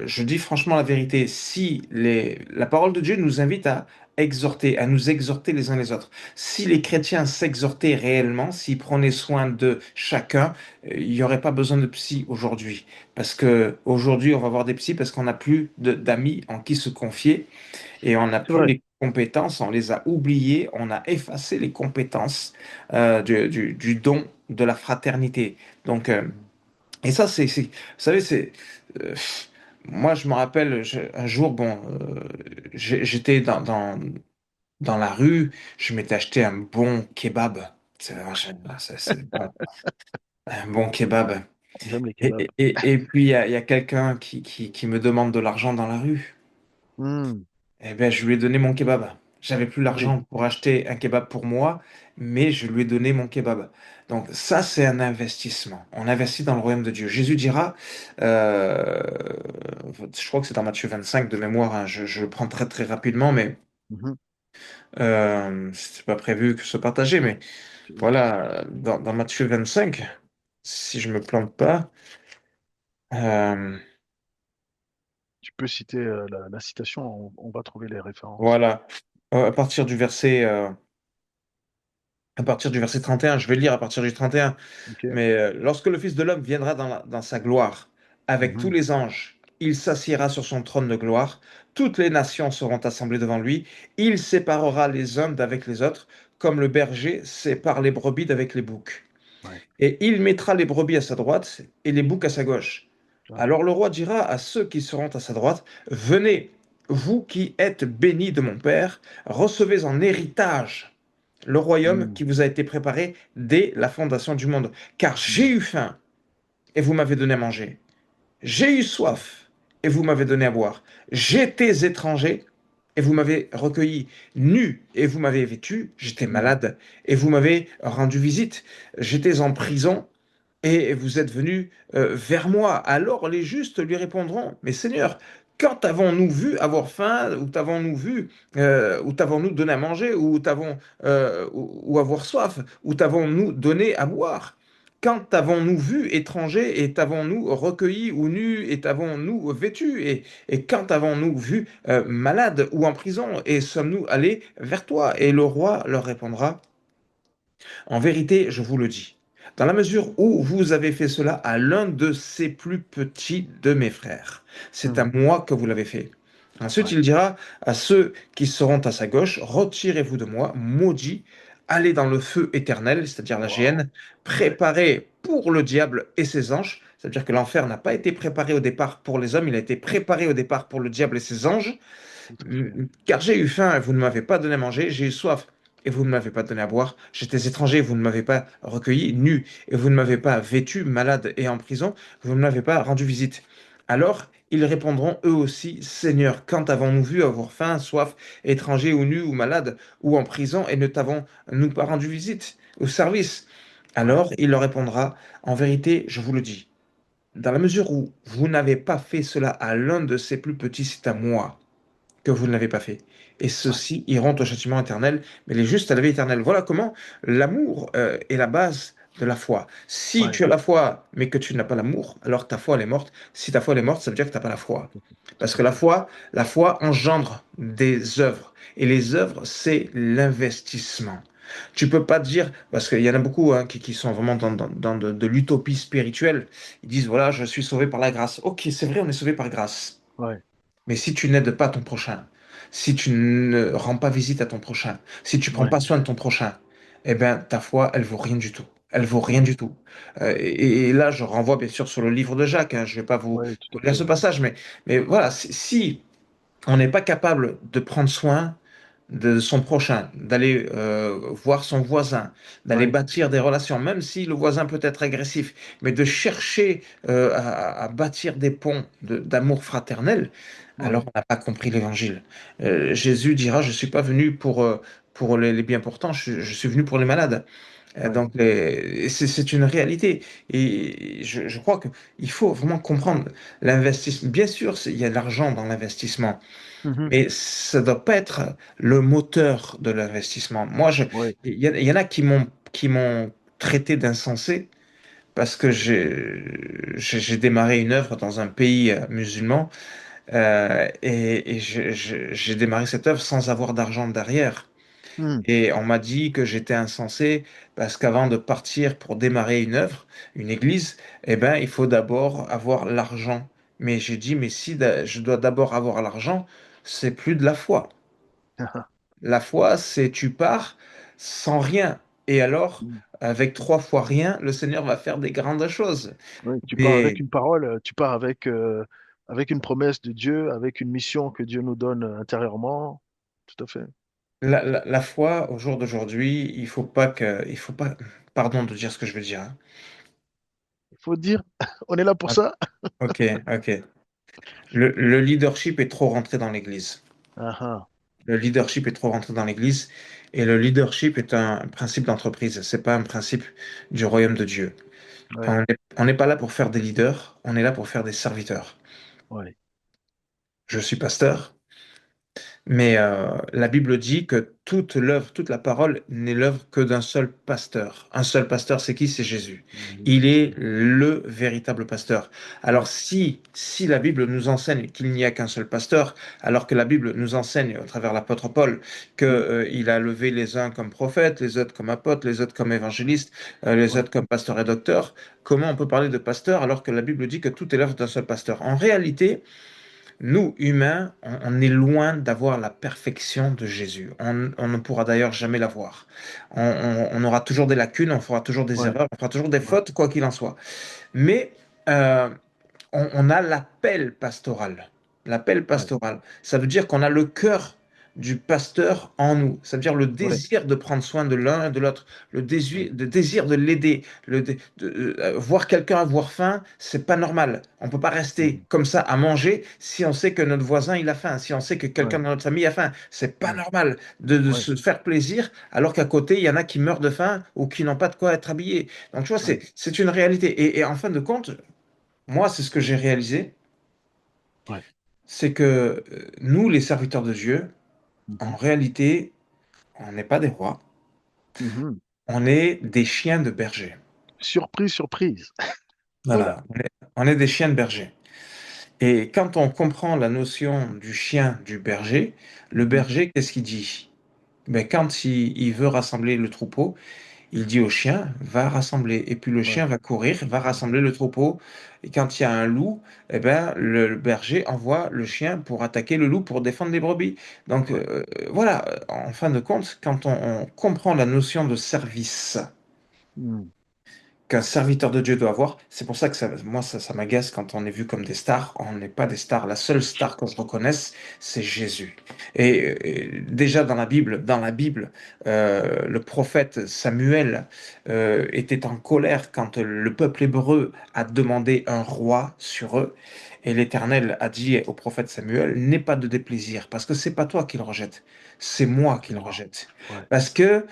Je dis franchement la vérité, si la parole de Dieu nous invite à exhorter, à nous exhorter les uns les autres, si les chrétiens s'exhortaient réellement, s'ils prenaient soin de chacun, il n'y aurait pas besoin de psy aujourd'hui. Parce que aujourd'hui, on va voir des psys parce qu'on n'a plus d'amis en qui se confier et on n'a C'est plus vrai. les compétences, on les a oubliées, on a effacé les compétences du don de la fraternité. Donc, et ça, vous savez, euh, moi, je me rappelle, un jour, bon, j'étais dans la rue, je m'étais acheté un bon kebab. C'est bon, un bon kebab. J'aime les Et, kebabs. et puis, il y a quelqu'un qui me demande de l'argent dans la rue. Hmm. Eh bien, je lui ai donné mon kebab. J'avais plus Oui. l'argent pour acheter un kebab pour moi, mais je lui ai donné mon kebab. Donc ça, c'est un investissement. On investit dans le royaume de Dieu. Jésus dira, euh, je crois que c'est dans Matthieu 25 de mémoire, hein, je le prends très très rapidement, mais Mhm. c'est pas prévu que ce soit partagé, mais voilà, dans Matthieu 25, si je me plante pas, euh, Tu peux citer la citation, on va trouver les références. voilà, à partir du verset... à partir du verset 31, je vais lire à partir du 31. Ok. Mais lorsque le Fils de l'homme viendra dans sa gloire, avec tous Mhm. les anges, il s'assiera sur son trône de gloire, toutes les nations seront assemblées devant lui, il séparera les hommes d'avec les autres, comme le berger sépare les brebis d'avec les boucs. Ouais. Et il mettra les brebis à sa droite et les boucs à sa gauche. Tu vois. Alors le roi dira à ceux qui seront à sa droite, venez, vous qui êtes bénis de mon Père, recevez en héritage le royaume Hmm. qui vous a été préparé dès la fondation du monde. Car j'ai Hmm. eu faim et vous m'avez donné à manger. J'ai eu soif et vous m'avez donné à boire. J'étais étranger et vous m'avez recueilli. Nu et vous m'avez vêtu. J'étais Hmm. malade et vous m'avez rendu visite. J'étais en prison et vous êtes venus vers moi. Alors les justes lui répondront, mais Seigneur, quand avons-nous vu avoir faim, ou t'avons-nous vu, ou t'avons-nous donné à manger, ou avoir soif, ou t'avons-nous donné à boire? Quand t'avons-nous vu étranger et t'avons-nous recueilli ou nu et t'avons-nous vêtu? Et quand avons-nous vu malade ou en prison et sommes-nous allés vers toi? Et le roi leur répondra, en vérité, je vous le dis, dans la mesure où vous avez fait cela à l'un de ces plus petits de mes frères, c'est à Mhm. moi que vous l'avez fait. Ensuite, Ouais. il dira à ceux qui seront à sa gauche, retirez-vous de moi, maudits, allez dans le feu éternel, c'est-à-dire la Wow. géhenne, Ouais. préparé pour le diable et ses anges, c'est-à-dire que l'enfer n'a pas été préparé au départ pour les hommes, il a été préparé au départ pour le diable et ses anges. Tout à fait. Car j'ai eu faim et vous ne m'avez pas donné à manger, j'ai eu soif et vous ne m'avez pas donné à boire, j'étais étranger et vous ne m'avez pas recueilli, nu et vous ne m'avez pas vêtu, malade et en prison, vous ne m'avez pas rendu visite. Alors ils répondront eux aussi, Seigneur, quand avons-nous vu avoir faim, soif, étranger ou nu ou malade ou en prison et ne t'avons-nous pas rendu visite au service? Ouais. Alors il leur répondra, en vérité, je vous le dis, dans la mesure où vous n'avez pas fait cela à l'un de ces plus petits, c'est à moi que vous ne l'avez pas fait. Et Ouais. ceux-ci iront au châtiment éternel, mais les justes à la vie éternelle. Voilà comment l'amour est la base de la foi. Si Ouais. tu as la foi, mais que tu n'as pas l'amour, alors ta foi, elle est morte. Si ta foi, elle est morte, ça veut dire que tu n'as pas la foi. Tout à fait. Parce Tout à que fait. la foi engendre des œuvres. Et les œuvres, c'est l'investissement. Tu peux pas dire, parce qu'il y en a beaucoup hein, qui sont vraiment dans de l'utopie spirituelle, ils disent, voilà, je suis sauvé par la grâce. Ok, c'est vrai, on est sauvé par grâce. Ouais. Mais si tu n'aides pas ton prochain, si tu ne rends pas visite à ton prochain, si tu prends Ouais. pas soin de ton prochain, eh ben ta foi, elle vaut rien du tout. Elle vaut rien Ouais. du tout. Et là, je renvoie bien sûr sur le livre de Jacques. Hein, je vais pas Ouais, vous tout à lire ce fait. passage, mais voilà, si on n'est pas capable de prendre soin de son prochain, d'aller voir son voisin, d'aller Ouais. bâtir des relations, même si le voisin peut être agressif, mais de chercher à bâtir des ponts d'amour fraternel, alors Ouais. on n'a pas compris l'évangile. Jésus dira, je ne suis pas venu pour les bien portants, je suis venu pour les malades. Ouais. Donc, c'est une réalité. Et je crois qu'il faut vraiment comprendre l'investissement. Bien sûr, il y a de l'argent dans l'investissement, Mhm. mais ça ne doit pas être le moteur de l'investissement. Moi, Ouais. il y en a qui m'ont traité d'insensé parce que j'ai démarré une œuvre dans un pays musulman et j'ai démarré cette œuvre sans avoir d'argent derrière. Mhm. Et on m'a dit que j'étais insensé parce qu'avant de partir pour démarrer une œuvre, une église, eh ben, il faut d'abord avoir l'argent. Mais j'ai dit, mais si je dois d'abord avoir l'argent, c'est plus de la foi. La foi, c'est tu pars sans rien. Et alors, Mhm. avec 3 fois rien, le Seigneur va faire des grandes choses. Ouais, tu pars avec Mais une parole, tu pars avec une promesse de Dieu, avec une mission que Dieu nous donne intérieurement. Tout à fait. la foi, au jour d'aujourd'hui, il faut pas, pardon de dire ce que je veux dire. Hein. Il faut dire, on est là pour Ah, ça. ok, ok. Le leadership est trop rentré dans l'Église. Ah, ah. Le leadership est trop rentré dans l'Église et le leadership est un principe d'entreprise. C'est pas un principe du royaume de Dieu. Ouais, On n'est pas là pour faire des leaders, on est là pour faire des serviteurs. ouais. Je suis pasteur. Mais la Bible dit que toute l'œuvre, toute la parole n'est l'œuvre que d'un seul pasteur. Un seul pasteur, c'est qui? C'est Jésus. Il Jésus. est le véritable pasteur. Ouais, Alors si la Bible nous enseigne qu'il n'y a qu'un seul pasteur, alors que la Bible nous enseigne au travers l'apôtre Paul que, mm, il a levé les uns comme prophètes, les autres comme apôtres, les autres comme évangélistes, les ouais, autres comme pasteurs et docteurs, comment on peut parler de pasteur alors que la Bible dit que tout est l'œuvre d'un seul pasteur? En réalité, nous, humains, on est loin d'avoir la perfection de Jésus. On ne pourra d'ailleurs jamais l'avoir. On aura toujours des lacunes, on fera toujours des ouais, erreurs, on fera toujours des ouais, fautes, quoi qu'il en soit. Mais euh, on a l'appel pastoral. L'appel ouais, pastoral, ça veut dire qu'on a le cœur du pasteur en nous. Ça veut dire le Ouais. désir de prendre soin de l'un et de l'autre, Ouais. le désir de l'aider. Voir quelqu'un avoir faim, c'est pas normal. On peut pas rester Mhm. comme ça à manger si on sait que notre voisin il a faim, si on sait que quelqu'un Ouais. dans notre famille a faim. C'est pas Ouais. normal de Ouais. se faire plaisir alors qu'à côté, il y en a qui meurent de faim ou qui n'ont pas de quoi être habillés. Donc, tu vois, Ouais. c'est une réalité. Et en fin de compte, moi, c'est ce que j'ai réalisé, Ouais. c'est que nous, les serviteurs de Dieu, en Mhm. réalité, on n'est pas des rois, Mhm. on est des chiens de berger. Surprise, surprise. Oh là. Voilà, on est des chiens de berger. Et quand on comprend la notion du chien du berger, le Mhm. berger, qu'est-ce qu'il dit? Ben, quand il veut rassembler le troupeau, il dit au chien, va rassembler. Et puis le Ouais. chien va courir, va Ouais. rassembler le troupeau. Et quand il y a un loup, eh ben, le berger envoie le chien pour attaquer le loup, pour défendre les brebis. Donc Ouais. voilà, en fin de compte, quand on comprend la notion de service, Mhm. qu'un serviteur de Dieu doit avoir. C'est pour ça que moi, ça m'agace quand on est vu comme des stars. On n'est pas des stars. La seule star que je reconnaisse, c'est Jésus. Déjà dans la Bible, le prophète Samuel était en colère quand le peuple hébreu a demandé un roi sur eux. Et l'Éternel a dit au prophète Samuel, n'aie pas de déplaisir, parce que c'est pas toi qui le rejette, c'est moi qui C'est le moi. rejette. Ouais. Parce que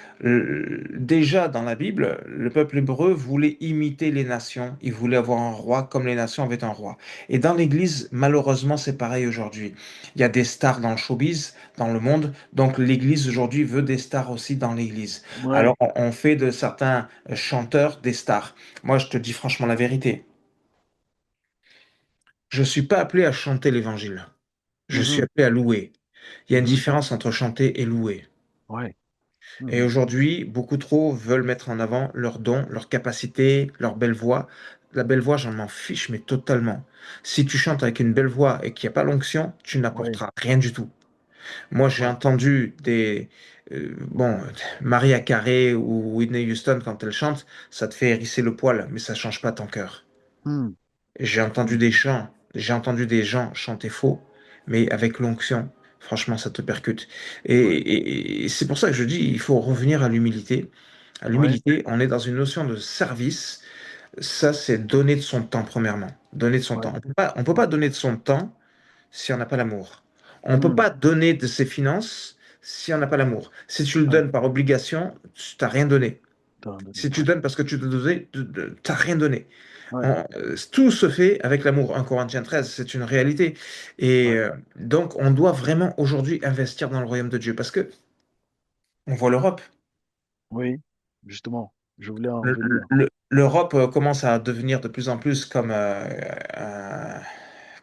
déjà dans la Bible, le peuple hébreu voulait imiter les nations. Il voulait avoir un roi comme les nations avaient un roi. Et dans l'Église, malheureusement, c'est pareil aujourd'hui. Il y a des stars dans le showbiz, dans le monde. Donc l'Église aujourd'hui veut des stars aussi dans l'Église. Alors Ouais. on fait de certains chanteurs des stars. Moi, je te dis franchement la vérité. Je ne suis pas appelé à chanter l'Évangile. Je suis Mhm. appelé à louer. Il y a une Mhm. différence entre chanter et louer. Ouais. Et Mhm. aujourd'hui, beaucoup trop veulent mettre en avant leurs dons, leurs capacités, leur belle voix. La belle voix, j'en m'en fiche, mais totalement. Si tu chantes avec une belle voix et qu'il n'y a pas l'onction, tu Ouais. n'apporteras rien du tout. Moi, j'ai Ouais. entendu bon, Maria Carey ou Whitney Houston quand elles chantent, ça te fait hérisser le poil, mais ça change pas ton cœur. Mhm. J'ai entendu Mhm. des chants, j'ai entendu des gens chanter faux, mais avec l'onction, franchement, ça te percute. Ouais. Et c'est pour ça que je dis, il faut revenir à l'humilité. À Ouais. l'humilité, on est dans une notion de service. Ça, c'est donner de son temps, premièrement. Donner de son Ouais. temps. On peut pas donner de son temps si on n'a pas l'amour. On peut Mhm. pas donner de ses finances si on n'a pas l'amour. Si tu le Ouais. donnes par obligation, tu t'as rien donné. T'as donné. Si tu Ouais. donnes parce que tu te devais, t'as rien donné. Ouais. Tout se fait avec l'amour. 1 Corinthiens 13, c'est une réalité. Et Ouais. donc, on doit vraiment aujourd'hui investir dans le royaume de Dieu parce que on voit l'Europe. Oui. Justement. Je voulais en venir. L'Europe commence à devenir de plus en plus comme,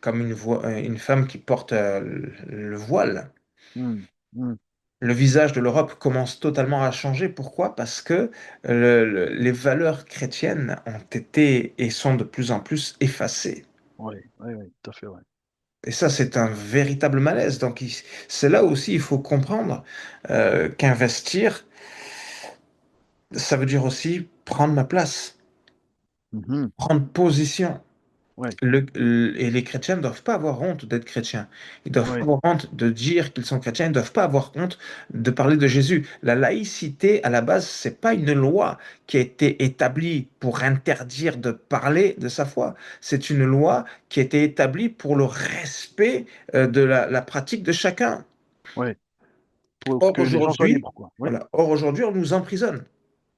comme une femme qui porte le voile. Mhm. Mhm. Le visage de l'Europe commence totalement à changer. Pourquoi? Parce que les valeurs chrétiennes ont été et sont de plus en plus effacées. Oui, oui, oui, tout à fait, ouais. Et ça, c'est un véritable malaise. Donc, c'est là aussi, il faut comprendre qu'investir, ça veut dire aussi prendre ma place, Mhm. prendre position. Ouais. Et les chrétiens ne doivent pas avoir honte d'être chrétiens. Ils doivent pas Ouais. avoir honte de dire qu'ils sont chrétiens. Ils ne doivent pas avoir honte de parler de Jésus. La laïcité, à la base, c'est pas une loi qui a été établie pour interdire de parler de sa foi. C'est une loi qui a été établie pour le respect de la pratique de chacun. Ouais. Pour Or que les gens soient aujourd'hui, libres, quoi. Oui. voilà, or aujourd'hui, on nous emprisonne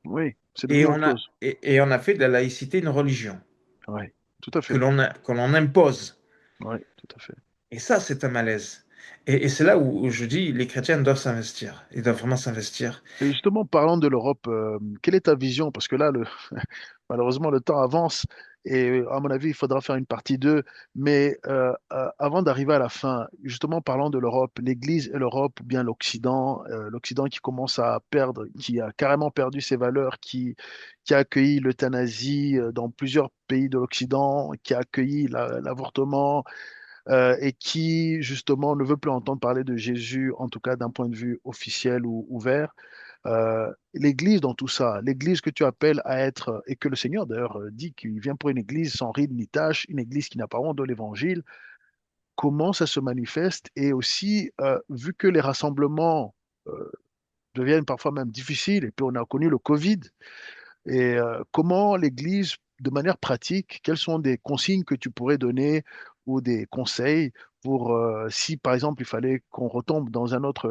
Oui. C'est devenu autre chose. et on a fait de la laïcité une religion Oui. Tout à fait. que l'on impose. Oui, tout à fait. Et ça, c'est un malaise. Et c'est là où je dis les chrétiens doivent s'investir. Ils doivent vraiment s'investir. Et justement, parlant de l'Europe, quelle est ta vision? Parce que là, malheureusement, le temps avance et à mon avis, il faudra faire une partie 2. Mais avant d'arriver à la fin, justement, parlant de l'Europe, l'Église et l'Europe, ou bien l'Occident, l'Occident qui commence à perdre, qui a carrément perdu ses valeurs, qui a accueilli l'euthanasie dans plusieurs pays de l'Occident, qui a accueilli l'avortement, et qui, justement, ne veut plus entendre parler de Jésus, en tout cas d'un point de vue officiel ou ouvert. L'Église dans tout ça, l'Église que tu appelles à être, et que le Seigneur d'ailleurs dit qu'il vient pour une Église sans ride ni tache, une Église qui n'a pas honte de l'Évangile. comment ça se manifeste et aussi, vu que les rassemblements deviennent parfois même difficiles, et puis on a connu le Covid, et comment l'Église, de manière pratique, quelles sont des consignes que tu pourrais donner ou des conseils pour, si par exemple il fallait qu'on retombe dans un autre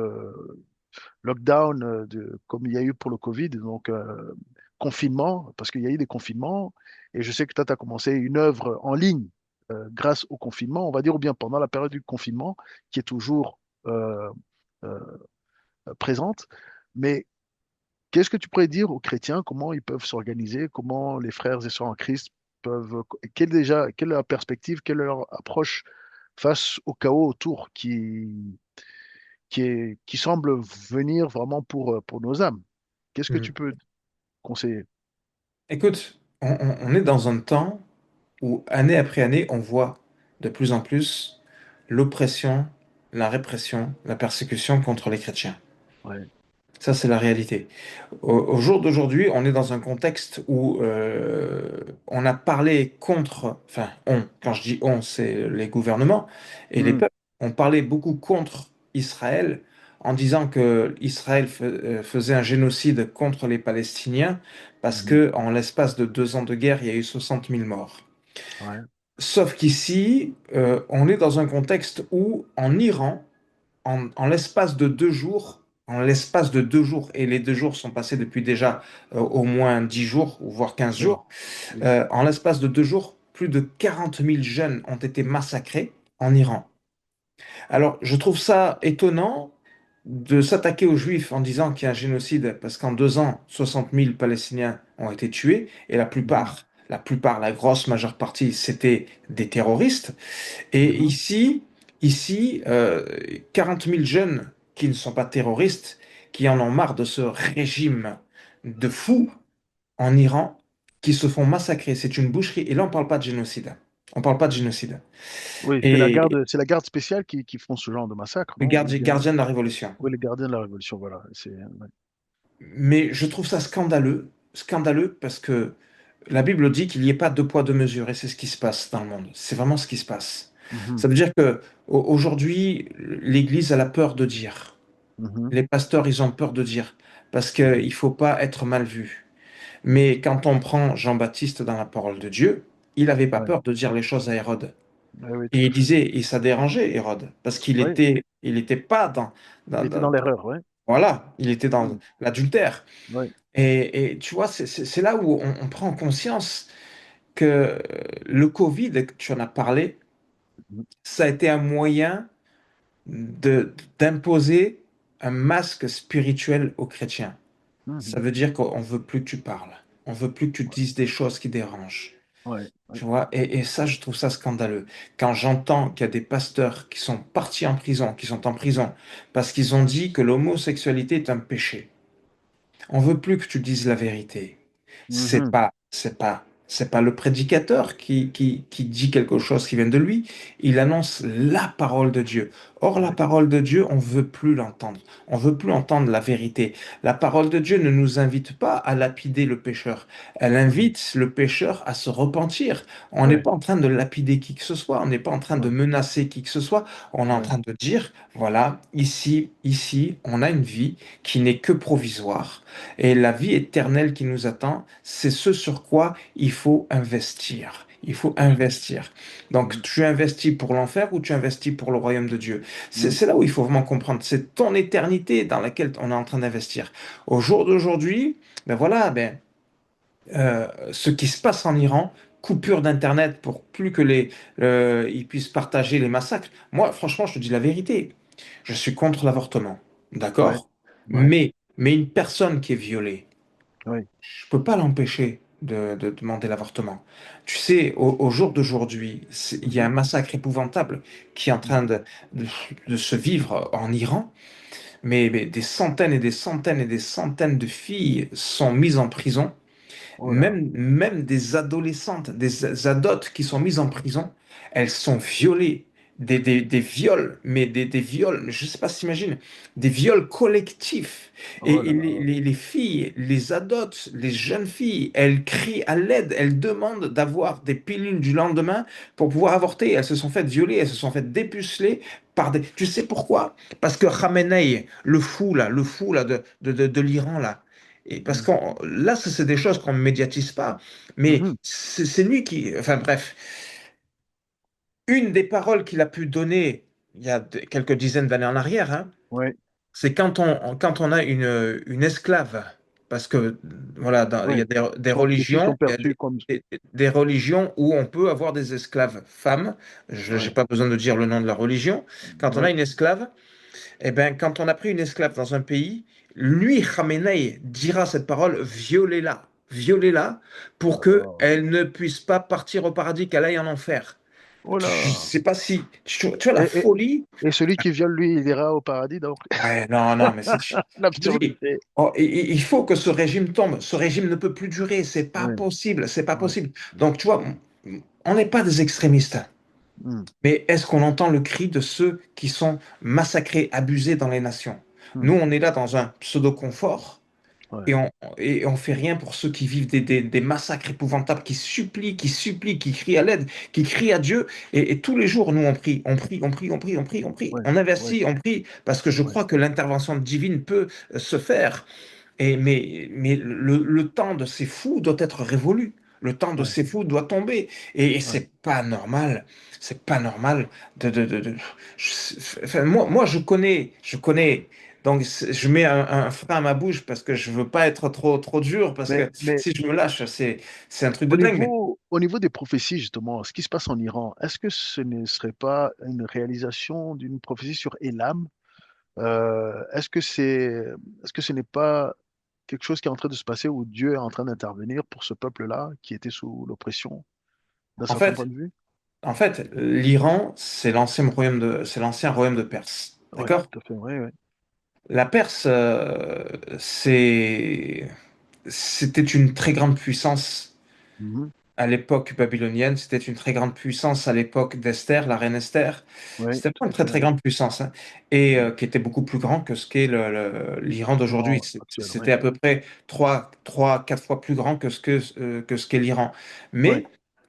lockdown comme il y a eu pour le Covid, donc confinement, parce qu'il y a eu des confinements, et je sais que toi, tu as commencé une œuvre en ligne grâce au confinement, on va dire, ou bien pendant la période du confinement, qui est toujours euh, euh, présente. Mais qu'est-ce que tu pourrais dire aux chrétiens, comment ils peuvent s'organiser, comment les frères et sœurs en Christ peuvent, quelle est leur perspective, quelle est leur approche face au chaos autour qui semble venir vraiment pour nos âmes. Qu'est-ce que Hmm. tu peux conseiller? Écoute, on est dans un temps où, année après année, on voit de plus en plus l'oppression, la répression, la persécution contre les chrétiens. Ouais. Ça, c'est la réalité. Au jour d'aujourd'hui, on est dans un contexte où on a parlé contre, enfin, quand je dis on, c'est les gouvernements et les Hmm. peuples, ont parlé beaucoup contre Israël en disant que Israël faisait un génocide contre les Palestiniens parce Mhm. que en l'espace de 2 ans de guerre, il y a eu 60 000 morts. Ouais. Sauf qu'ici, on est dans un contexte où, en Iran, en l'espace de 2 jours, et les 2 jours sont passés depuis déjà au moins 10 jours, ou voire 15 Oui. jours, Oui. en l'espace de 2 jours, plus de 40 000 jeunes ont été massacrés en Iran. Alors, je trouve ça étonnant de s'attaquer aux Juifs en disant qu'il y a un génocide, parce qu'en 2 ans, 60 000 Palestiniens ont été tués, et Mhm. la grosse majeure partie, c'était des terroristes. Et Mhm. ici, 40 000 jeunes qui ne sont pas terroristes, qui en ont marre de ce régime de fous en Iran, qui se font massacrer. C'est une boucherie. Et là, on ne parle pas de génocide. On ne parle pas de génocide. Oui, Et c'est la garde spéciale qui font ce genre de massacre, le non? Ou bien, gardien de la Révolution. oui, les gardiens de la Révolution, voilà. Ouais. Mais je trouve ça scandaleux, scandaleux parce que la Bible dit qu'il n'y ait pas deux poids, deux mesures, et c'est ce qui se passe dans le monde. C'est vraiment ce qui se passe. Mhm. Ça veut dire que aujourd'hui, l'Église a la peur de dire. Mhm. Les pasteurs, ils ont peur de dire, parce qu'il Mhm. ne faut pas être mal vu. Mais quand on prend Jean-Baptiste dans la parole de Dieu, il n'avait pas Ouais. peur de dire les choses à Hérode. Oui, oui, tout Et à il fait. disait, et ça dérangeait Hérode, parce Oui, il était pas il était dans l'erreur, ouais. voilà, il était dans Mhm. l'adultère. Ouais. Et tu vois, c'est là où on prend conscience que le Covid, que tu en as parlé, Mhm. ça a été un moyen d'imposer un masque spirituel aux chrétiens. Ça Mhm. veut dire qu'on veut plus que tu parles. On veut plus que tu Ouais, dises des choses qui dérangent. ouais, ouais. Tu vois, et ça, je trouve ça scandaleux. Quand j'entends qu'il y a des pasteurs qui sont partis en prison, qui sont en prison, parce qu'ils ont dit que l'homosexualité est un péché. On veut plus que tu dises la vérité. Mhm. C'est pas le prédicateur qui dit quelque chose qui vient de lui. Il annonce la parole de Dieu. Or, la Ouais, parole de Dieu, on veut plus l'entendre. On veut plus entendre la vérité. La parole de Dieu ne nous invite pas à lapider le pécheur. Elle mhm. invite le pécheur à se repentir. On n'est Ouais, pas en train de lapider qui que ce soit. On n'est pas en train de ouais, menacer qui que ce soit. On est en ouais, train de dire, voilà, ici, on a une vie qui n'est que provisoire. Et la vie éternelle qui nous attend, c'est ce sur quoi il faut investir. Il faut ouais. investir. Donc, Mhm. tu investis pour l'enfer ou tu investis pour le royaume de Dieu. Mhm. C'est là où il faut vraiment comprendre. C'est ton éternité dans laquelle on est en train d'investir. Au jour d'aujourd'hui, ben voilà, ce qui se passe en Iran, coupure d'Internet pour plus que ils puissent partager les massacres. Moi, franchement, je te dis la vérité. Je suis contre l'avortement. Ouais, D'accord? ouais, Mais une personne qui est violée, ouais. je peux pas l'empêcher de demander l'avortement. Tu sais, au jour d'aujourd'hui, il y a un Mhm. massacre épouvantable qui est en train Mhm. de- de se vivre en Iran, mais des centaines et des centaines et des centaines de filles sont mises en prison, Oh là. même des adolescentes, des adotes qui sont mises en prison, elles sont violées, des viols, mais des viols, je ne sais pas si t'imagines, des viols collectifs. Oh Et là là. les filles, les adotes, les jeunes filles, elles crient à l'aide, elles demandent d'avoir des pilules du lendemain pour pouvoir avorter. Elles se sont faites violer, elles se sont faites dépuceler par des... Tu sais pourquoi? Parce que Khamenei, le fou là, de l'Iran, là, et parce que Mhm. là, ça, c'est des choses qu'on ne médiatise pas, mais Mhm. c'est lui qui... Enfin bref, une des paroles qu'il a pu donner il y a quelques dizaines d'années en arrière, hein, Ouais, c'est quand on a une esclave, parce que voilà, il y a ouais. des Quand les filles sont religions, il y a perçues comme... des religions où on peut avoir des esclaves femmes. Je n'ai Ouais, pas besoin de dire le nom de la religion. Quand on a ouais. une esclave, eh ben, quand on a pris une esclave dans un pays, lui, Khamenei, dira cette parole, violez-la, Oh pour là là. qu'elle ne puisse pas partir au paradis, qu'elle aille en enfer. Oh Je ne là. sais pas si tu vois la Et, et, folie. et celui qui viole, lui, il ira au paradis, donc. Ouais, non, non, mais je te dis, L'absurdité. oh, il faut que ce régime tombe. Ce régime ne peut plus durer. C'est pas Ouais, possible. C'est pas ouais. possible. Donc, tu vois, on n'est pas des extrémistes. Hmm, Mais est-ce qu'on entend le cri de ceux qui sont massacrés, abusés dans les nations? hmm. Nous, on est là dans un pseudo-confort. Ouais, Et on fait rien pour ceux qui vivent des massacres épouvantables, qui supplient, qui crient à l'aide, qui crient à Dieu. Et tous les jours, nous, on prie, on prie, on prie, on prie, on prie, on prie. ouais, On ouais, investit, on prie, parce que je ouais, crois que l'intervention divine peut se faire. Mais le temps de ces fous doit être révolu. Le temps de ouais, ces fous doit tomber. Et ouais. c'est pas normal. C'est pas normal enfin, moi, je connais. Donc, je mets un frein à ma bouche parce que je veux pas être trop dur, parce que Mais si je me lâche, c'est un truc de dingue. Mais au niveau des prophéties, justement, ce qui se passe en Iran, est-ce que ce ne serait pas une réalisation d'une prophétie sur Elam? Est-ce que ce n'est pas quelque chose qui est en train de se passer où Dieu est en train d'intervenir pour ce peuple-là qui était sous l'oppression d'un en certain point fait, de vue? en fait, l'Iran, c'est l'ancien royaume de Perse. Oui, D'accord? tout à fait, oui, oui. La Perse, c'était une très grande puissance Mhm. à l'époque babylonienne, c'était une très grande puissance à l'époque d'Esther, la reine Esther. Oui, C'était tout pas une à très fait. très grande puissance, hein, et Mhm. qui était beaucoup plus grand que ce qu'est l'Iran d'aujourd'hui. L'Iran actuel, oui. C'était à peu près 4 fois plus grand que ce qu'est l'Iran. Oui, Mais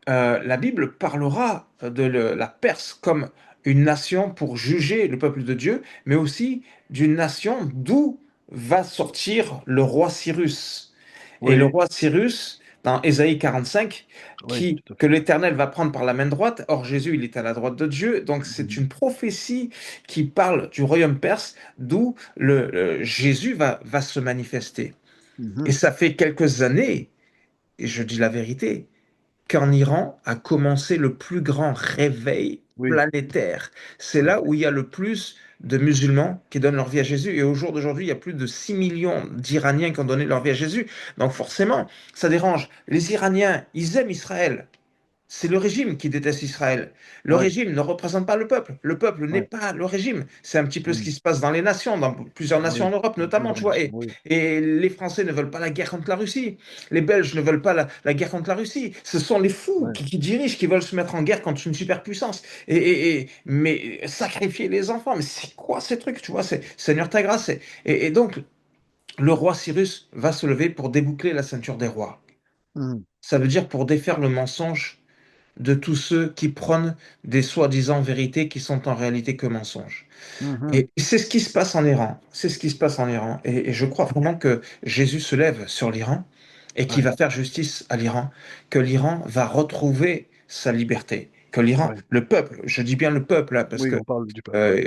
la Bible parlera de la Perse comme une nation pour juger le peuple de Dieu, mais aussi d'une nation d'où va sortir le roi Cyrus. Et le oui, roi Cyrus, dans Ésaïe 45, oui, tout à que fait. l'Éternel va prendre par la main droite. Or, Jésus, il est à la droite de Dieu. Donc, c'est Mhm. une prophétie qui parle du royaume perse, d'où Jésus va se manifester. Et Mhm. ça fait quelques années, et je dis la vérité, qu'en Iran a commencé le plus grand réveil Oui, planétaire. C'est oui. là où il y a le plus de musulmans qui donnent leur vie à Jésus. Et au jour d'aujourd'hui, il y a plus de 6 millions d'Iraniens qui ont donné leur vie à Jésus. Donc forcément, ça dérange. Les Iraniens, ils aiment Israël. C'est le régime qui déteste Israël. Le Oui, régime ne représente pas le peuple. Le peuple n'est oui, pas le régime. C'est un petit peu ce oui, qui se passe dans les nations, dans plusieurs nations en oui. Europe Dans notamment, plusieurs tu vois. nations, Et, oui. et les Français ne veulent pas la guerre contre la Russie. Les Belges ne veulent pas la guerre contre la Russie. Ce sont les fous Oui. qui dirigent, qui veulent se mettre en guerre contre une superpuissance. Mais sacrifier les enfants, mais c'est quoi ces trucs, tu vois? Seigneur ta grâce. Et donc, le roi Cyrus va se lever pour déboucler la ceinture des rois. Mhm. Ça veut dire pour défaire le mensonge de tous ceux qui prônent des soi-disant vérités qui sont en réalité que mensonges. Mhm. Et c'est ce qui se passe en Iran. C'est ce qui se passe en Iran. Et je crois vraiment que Jésus se lève sur l'Iran et qu'il Ouais, va faire justice à l'Iran, que l'Iran va retrouver sa liberté, que l'Iran, ouais. le peuple, je dis bien le peuple, là, parce Oui, que on parle du peuple, oui.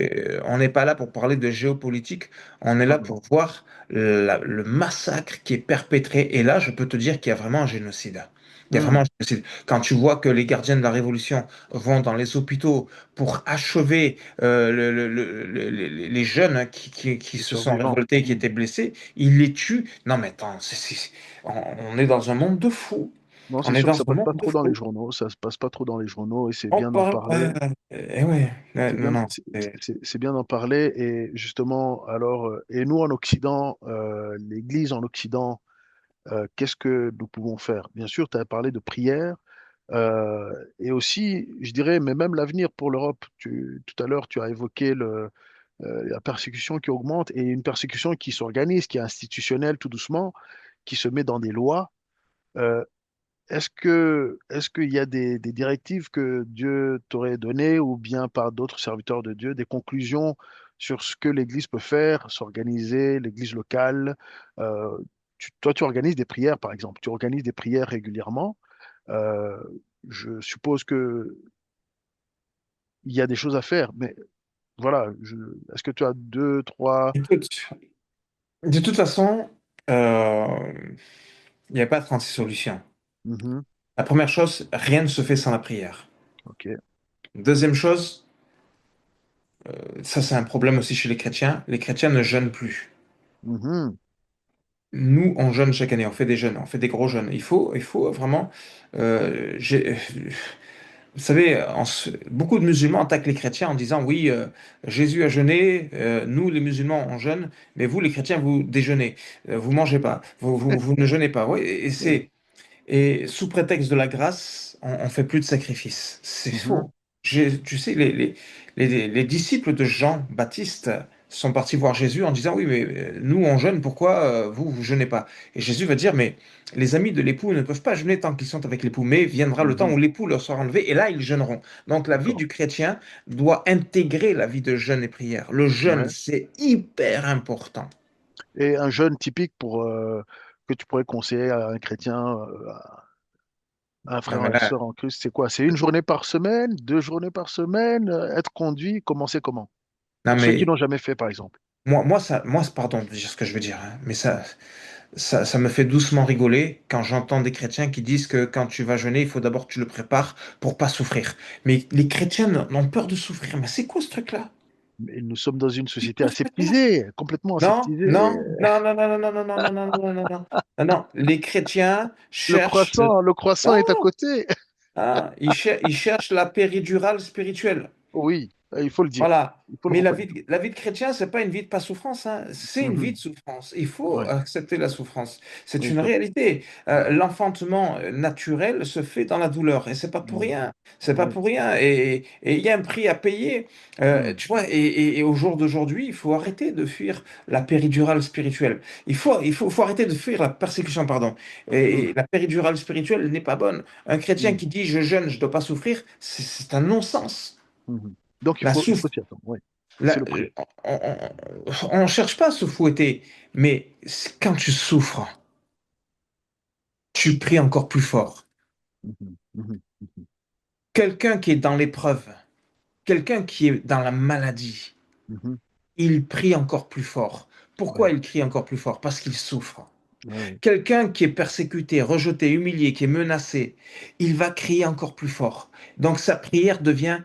on n'est pas là pour parler de géopolitique, on est Non, là non. pour voir le massacre qui est perpétré. Et là, je peux te dire qu'il y a vraiment un génocide. Il y a vraiment Mhm. un génocide. Quand tu vois que les gardiens de la Révolution vont dans les hôpitaux pour achever les jeunes, hein, qui Les se sont survivants. révoltés, qui Mhm. étaient blessés, ils les tuent. Non, mais attends, on est dans un monde de fous. Non, On c'est est sûr que dans ça un passe monde pas de trop dans les fous. journaux, ça se passe pas trop dans les journaux et c'est On bien d'en parle. parler. Ouais, C'est non, bien, non. c'est- c'est bien d'en parler et justement, alors, et nous en Occident, l'Église en Occident, qu'est-ce que nous pouvons faire? Bien sûr, tu as parlé de prière, Et aussi, je dirais, mais même l'avenir pour l'Europe. Tout à l'heure, tu as évoqué la persécution qui augmente et une persécution qui s'organise, qui est institutionnelle tout doucement, qui se met dans des lois. Euh, est-ce qu'il y a des directives que Dieu t'aurait données ou bien par d'autres serviteurs de Dieu, des conclusions sur ce que l'Église peut faire, s'organiser, l'Église locale? Euh, Toi, tu organises des prières, par exemple. Tu organises des prières régulièrement. Euh, je suppose que il y a des choses à faire, mais voilà, est-ce que tu as deux, trois... Écoute, de toute façon, il n'y a pas 36 solutions. Mhm, La première chose, rien ne se fait sans la prière. ok. Deuxième chose, ça c'est un problème aussi chez les chrétiens ne jeûnent plus. Mhm, Nous, on jeûne chaque année, on fait des jeûnes, on fait des gros jeûnes. Il faut vraiment... vous savez, beaucoup de musulmans attaquent les chrétiens en disant, oui, Jésus a jeûné, nous les musulmans on jeûne, mais vous les chrétiens vous déjeunez, vous mangez pas, vous ne jeûnez pas. Oui, oui. et sous prétexte de la grâce, on fait plus de sacrifices. C'est Mhm, faux. Tu sais, les disciples de Jean-Baptiste sont partis voir Jésus en disant, oui, mais nous, on jeûne, pourquoi vous, vous jeûnez pas? Et Jésus va dire, mais les amis de l'époux ne peuvent pas jeûner tant qu'ils sont avec l'époux, mais viendra le temps mhm, où l'époux leur sera enlevé, et là, ils jeûneront. Donc, la vie d'accord. du chrétien doit intégrer la vie de jeûne et prière. Le jeûne, Ouais. c'est hyper important. Et un jeûne typique que tu pourrais conseiller à un chrétien, à un Non, frère, mais à une là, sœur en Christ, c'est quoi? C'est une journée par semaine, deux journées par semaine, être conduit, commencer comment? non, Pour ceux qui mais n'ont jamais fait, par exemple. pardon de dire ce que je veux dire, hein, mais ça me fait doucement rigoler quand j'entends des chrétiens qui disent que quand tu vas jeûner, il faut d'abord que tu le prépares pour pas souffrir. Mais les chrétiens ont peur de souffrir. Mais c'est quoi ce truc-là? Mais nous sommes dans une C'est société quoi ce truc-là? aseptisée, complètement Non, aseptisée. non, non, non, non, non, non, non, non, non, non, non, non, non. Non, non. Les chrétiens cherchent Le croissant est à non, côté. ils cherchent la péridurale spirituelle. Oui, il faut le dire. Voilà. Il faut le Mais reconnaître. la vie de chrétien, c'est pas une vie de pas souffrance, hein. C'est une vie Mhm. de souffrance. Il faut Ouais, accepter la souffrance. C'est oui, une réalité. L'enfantement naturel se fait dans la douleur et c'est pas pour mhm. rien. C'est pas Oui. pour rien. Et il y a un prix à payer. Mhm. Tu vois, et au jour d'aujourd'hui, il faut arrêter de fuir la péridurale spirituelle. Faut arrêter de fuir la persécution, pardon. Mhm. Et la péridurale spirituelle n'est pas bonne. Un chrétien Mhm. qui dit je jeûne, je dois pas souffrir, c'est un non-sens. Mhm. Donc La il faut souffrance. s'y attendre. Oui, c'est Là, le prix. on ne cherche pas à se fouetter, mais quand tu souffres, tu pries encore plus fort. Mhm. Mhm. Mhm. Quelqu'un qui est dans l'épreuve, quelqu'un qui est dans la maladie, Mhm. il prie encore plus fort. Pourquoi Oui, il crie encore plus fort? Parce qu'il souffre. oui, oui. Quelqu'un qui est persécuté, rejeté, humilié, qui est menacé, il va crier encore plus fort. Donc sa prière devient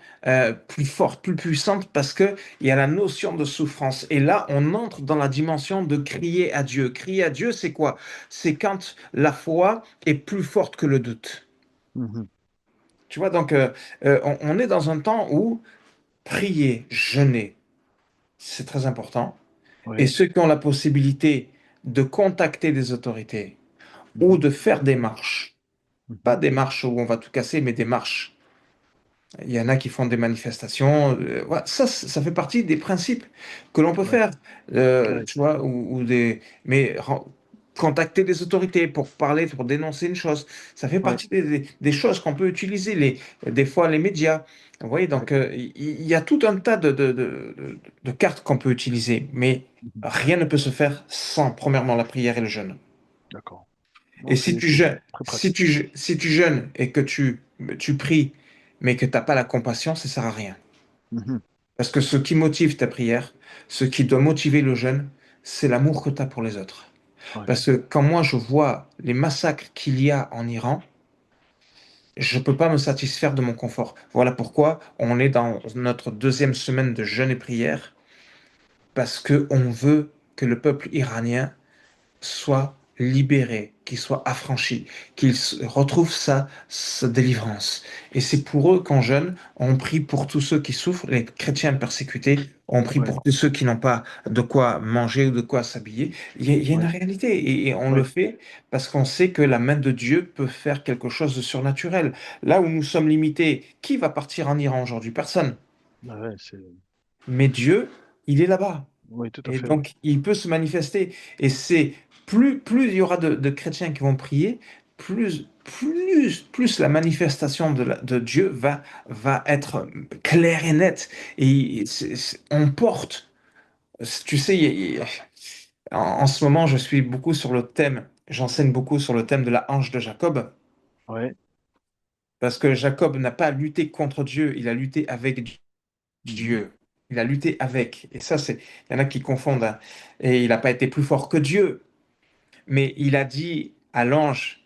plus forte, plus puissante parce que il y a la notion de souffrance. Et là, on entre dans la dimension de crier à Dieu. Crier à Dieu, c'est quoi? C'est quand la foi est plus forte que le doute. Mhm. Tu vois, donc on est dans un temps où prier, jeûner, c'est très important. Et Oui. ceux qui ont la possibilité de contacter des autorités ou Mhm. de faire des marches, pas Mhm. des marches où on va tout casser, mais des marches. Il y en a qui font des manifestations. Ouais, ça fait partie des principes que l'on peut Oui, faire. oui. Tu vois, mais contacter les autorités pour parler, pour dénoncer une chose, ça fait Oui, partie des choses qu'on peut utiliser. Des fois, les médias. Vous voyez, oui. donc il y a tout un tas de cartes qu'on peut utiliser, mais Mhm. rien ne peut se faire sans, premièrement, la prière et le jeûne. D'accord. Et Non, c'est très pratique. si tu jeûnes et que tu pries, mais que tu n'as pas la compassion, ça sert à rien. Mhm. Parce que ce qui motive ta prière, ce qui doit motiver le jeûne, c'est l'amour que tu as pour les autres. Oui. Parce que quand moi je vois les massacres qu'il y a en Iran, je ne peux pas me satisfaire de mon confort. Voilà pourquoi on est dans notre deuxième semaine de jeûne et prière, parce que on veut que le peuple iranien soit libéré, qu'il soit affranchi, qu'il retrouve sa délivrance. Et c'est pour eux qu'en jeûne, on prie pour tous ceux qui souffrent, les chrétiens persécutés, on prie Ouais, pour tous ceux qui n'ont pas de quoi manger ou de quoi s'habiller. Il y a une ouais, réalité et on le ouais, fait parce qu'on sait que la main de Dieu peut faire quelque chose de surnaturel. Là où nous sommes limités, qui va partir en Iran aujourd'hui? Personne. ouais, c'est, Mais Dieu, il est là-bas. oui, tout à Et fait. donc, il peut se manifester. Et c'est plus il y aura de chrétiens qui vont prier, plus la manifestation de Dieu va être claire et nette. Et on porte, tu sais, en ce moment, je suis beaucoup sur le thème, j'enseigne beaucoup sur le thème de la hanche de Jacob, Ouais. parce que Jacob n'a pas lutté contre Dieu, il a lutté avec Mhm. Dieu. Il a lutté avec. Et ça, il y en a qui confondent, hein. Et il n'a pas été plus fort que Dieu. Mais il a dit à l'ange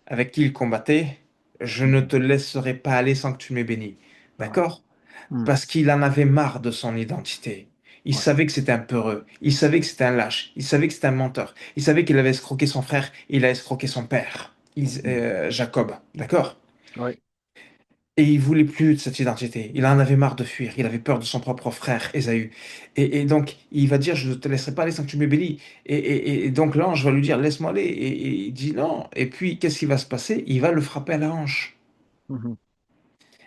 avec qui il combattait, je ne Mhm. te laisserai pas aller sans que tu m'aies béni. Ouais. D'accord? Mhm. Parce qu'il en avait marre de son identité. Il Ouais. savait que c'était un peureux. Il savait que c'était un lâche. Il savait que c'était un menteur. Il savait qu'il avait escroqué son frère. Il a escroqué son père, Mhm. Jacob. D'accord? Ouais. Et il voulait plus de cette identité. Il en avait marre de fuir. Il avait peur de son propre frère, Ésaü. Et donc, il va dire, je ne te laisserai pas aller sans que tu me bénis. Et donc, l'ange va lui dire, laisse-moi aller. Et il dit non. Et puis, qu'est-ce qui va se passer? Il va le frapper à la hanche. Mhm.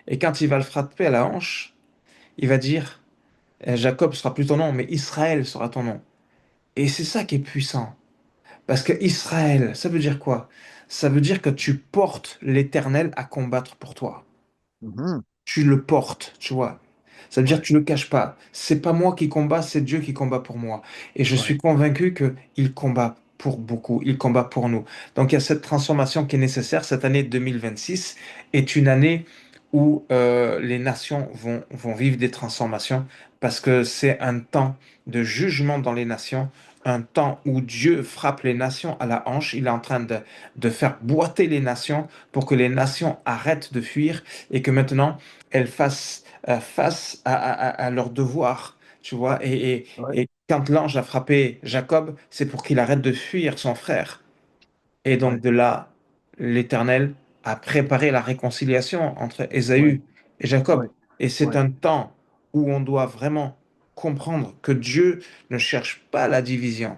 Et quand il va le frapper à la hanche, il va dire, Jacob sera plus ton nom, mais Israël sera ton nom. Et c'est ça qui est puissant. Parce que Israël, ça veut dire quoi? Ça veut dire que tu portes l'Éternel à combattre pour toi. Mhm. Tu le portes, tu vois. Ça veut dire que Ouais. tu ne le caches pas. C'est pas moi qui combat, c'est Dieu qui combat pour moi. Et je Ouais. suis convaincu que il combat pour beaucoup, il combat pour nous. Donc il y a cette transformation qui est nécessaire. Cette année 2026 est une année où les nations vont vivre des transformations parce que c'est un temps de jugement dans les nations, un temps où Dieu frappe les nations à la hanche. Il est en train de faire boiter les nations pour que les nations arrêtent de fuir et que maintenant elles fassent face à leur devoir, tu vois. Ouais. Et quand l'ange a frappé Jacob, c'est pour qu'il arrête de fuir son frère. Et Ouais. donc de là, l'Éternel a préparé la réconciliation entre Ouais. Ésaü et Jacob. Ouais. Et c'est Ouais. un temps où on doit vraiment comprendre que Dieu ne cherche pas la division,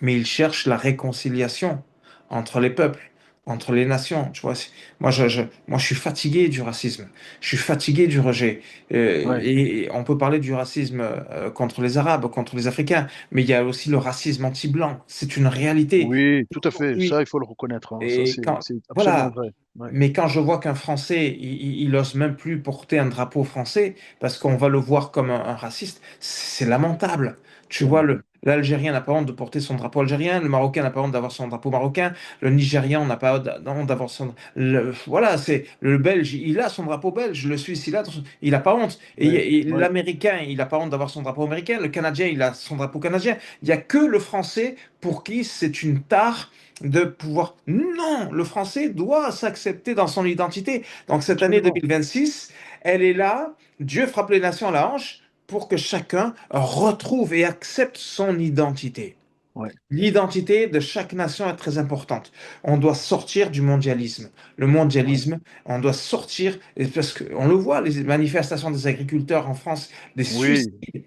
mais il cherche la réconciliation entre les peuples, entre les nations. Tu vois, moi, je suis fatigué du racisme, je suis fatigué du rejet. Ouais. Et on peut parler du racisme contre les Arabes, contre les Africains, mais il y a aussi le racisme anti-blanc. C'est une réalité. Oui, tout à fait. Aujourd'hui, Ça, il faut le reconnaître, hein. Ça, et quand, c'est absolument voilà. vrai. Ouais. Mais quand je vois qu'un Français, il ose même plus porter un drapeau français parce qu'on va le voir comme un raciste, c'est lamentable. Tu vois, Mhm. l'Algérien n'a pas honte de porter son drapeau algérien, le Marocain n'a pas honte d'avoir son drapeau marocain, le Nigérian n'a pas honte d'avoir son... voilà, c'est le Belge, il a son drapeau belge, le Suisse, il a pas honte. Ouais. Et Ouais. l'Américain, il n'a pas honte d'avoir son drapeau américain, le Canadien, il a son drapeau canadien. Il n'y a que le Français pour qui c'est une tare de pouvoir... Non, le français doit s'accepter dans son identité. Donc cette année Absolument. 2026, elle est là. Dieu frappe les nations à la hanche pour que chacun retrouve et accepte son identité. Ouais. L'identité de chaque nation est très importante. On doit sortir du mondialisme. Le Ouais. mondialisme, on doit sortir, parce qu'on le voit, les manifestations des agriculteurs en France, Oui.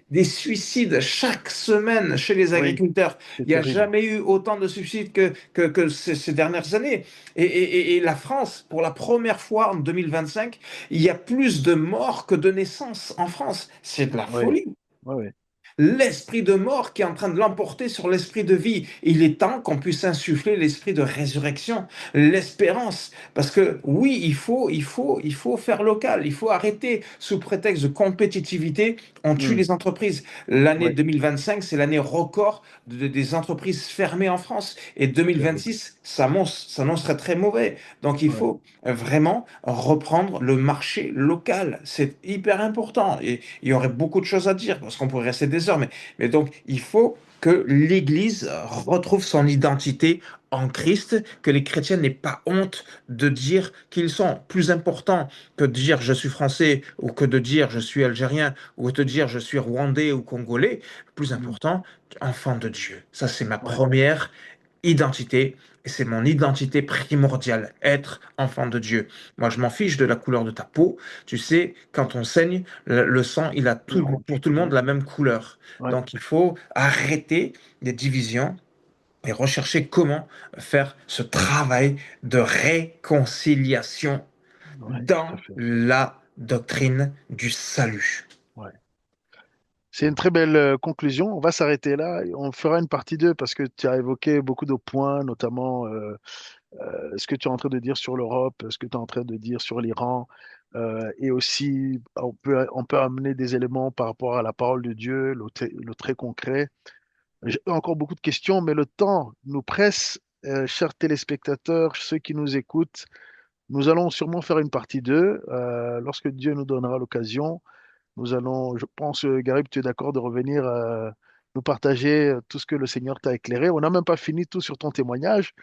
des suicides chaque semaine chez les Oui. agriculteurs. C'est Il n'y a terrible. jamais eu autant de suicides que ces dernières années. Et la France, pour la première fois en 2025, il y a plus de morts que de naissances en France. C'est de la Ouais. folie. Ouais. Ouais. L'esprit de mort qui est en train de l'emporter sur l'esprit de vie. Il est temps qu'on puisse insuffler l'esprit de résurrection, l'espérance. Parce que oui, il faut faire local. Il faut arrêter sous prétexte de compétitivité. On tue Mhm. les entreprises. L'année Ouais. 2025, c'est l'année record des entreprises fermées en France. Et Terrible. 2026, ça annoncerait très mauvais. Donc il Ouais. faut vraiment reprendre le marché local. C'est hyper important. Et il y aurait beaucoup de choses à dire parce qu'on pourrait rester des heures. Mais donc, il faut que l'Église retrouve son identité en Christ, que les chrétiens n'aient pas honte de dire qu'ils sont plus importants que de dire je suis français ou que de dire je suis algérien ou de dire je suis rwandais ou congolais. Le plus Mhm. important, enfant de Dieu. Ça, c'est ma Ouais. première. identité. Et c'est mon identité primordiale, être enfant de Dieu. Moi, je m'en fiche de la couleur de ta peau. Tu sais, quand on saigne, le sang, il a Le tout, rouge. pour tout le monde la même couleur. Ouais, Donc, il faut arrêter les divisions et rechercher comment faire ce travail de réconciliation ouais, tout à dans fait. la doctrine du salut. Ouais. C'est une très belle conclusion. On va s'arrêter là. On fera une partie 2 parce que tu as évoqué beaucoup de points, notamment ce que tu es en train de dire sur l'Europe, ce que tu es en train de dire sur l'Iran. Et aussi, on peut amener des éléments par rapport à la parole de Dieu, le très concret. J'ai encore beaucoup de questions, mais le temps nous presse. Chers téléspectateurs, ceux qui nous écoutent, nous allons sûrement faire une partie 2 lorsque Dieu nous donnera l'occasion. Nous allons, je pense, Garib, tu es d'accord de revenir nous partager tout ce que le Seigneur t'a éclairé. On n'a même pas fini tout sur ton témoignage,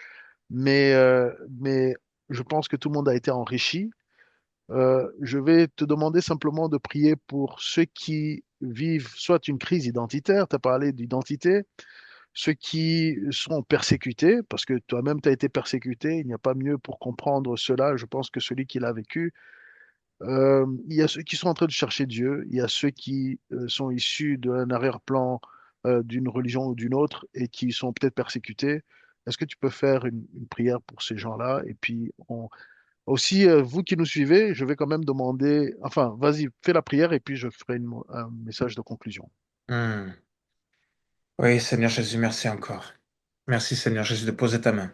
mais je pense que tout le monde a été enrichi. Je vais te demander simplement de prier pour ceux qui vivent soit une crise identitaire, tu as parlé d'identité, ceux qui sont persécutés, parce que toi-même tu as été persécuté, il n'y a pas mieux pour comprendre cela, je pense, que celui qui l'a vécu. Il y a ceux qui sont en train de chercher Dieu, il y a ceux qui sont issus d'un arrière-plan d'une religion ou d'une autre et qui sont peut-être persécutés. Est-ce que tu peux faire une prière pour ces gens-là? Et puis, aussi, vous qui nous suivez, je vais quand même demander, enfin, vas-y, fais la prière et puis je ferai un message de conclusion. Hmm. Oui, Seigneur Jésus, merci encore. Merci, Seigneur Jésus, de poser ta main.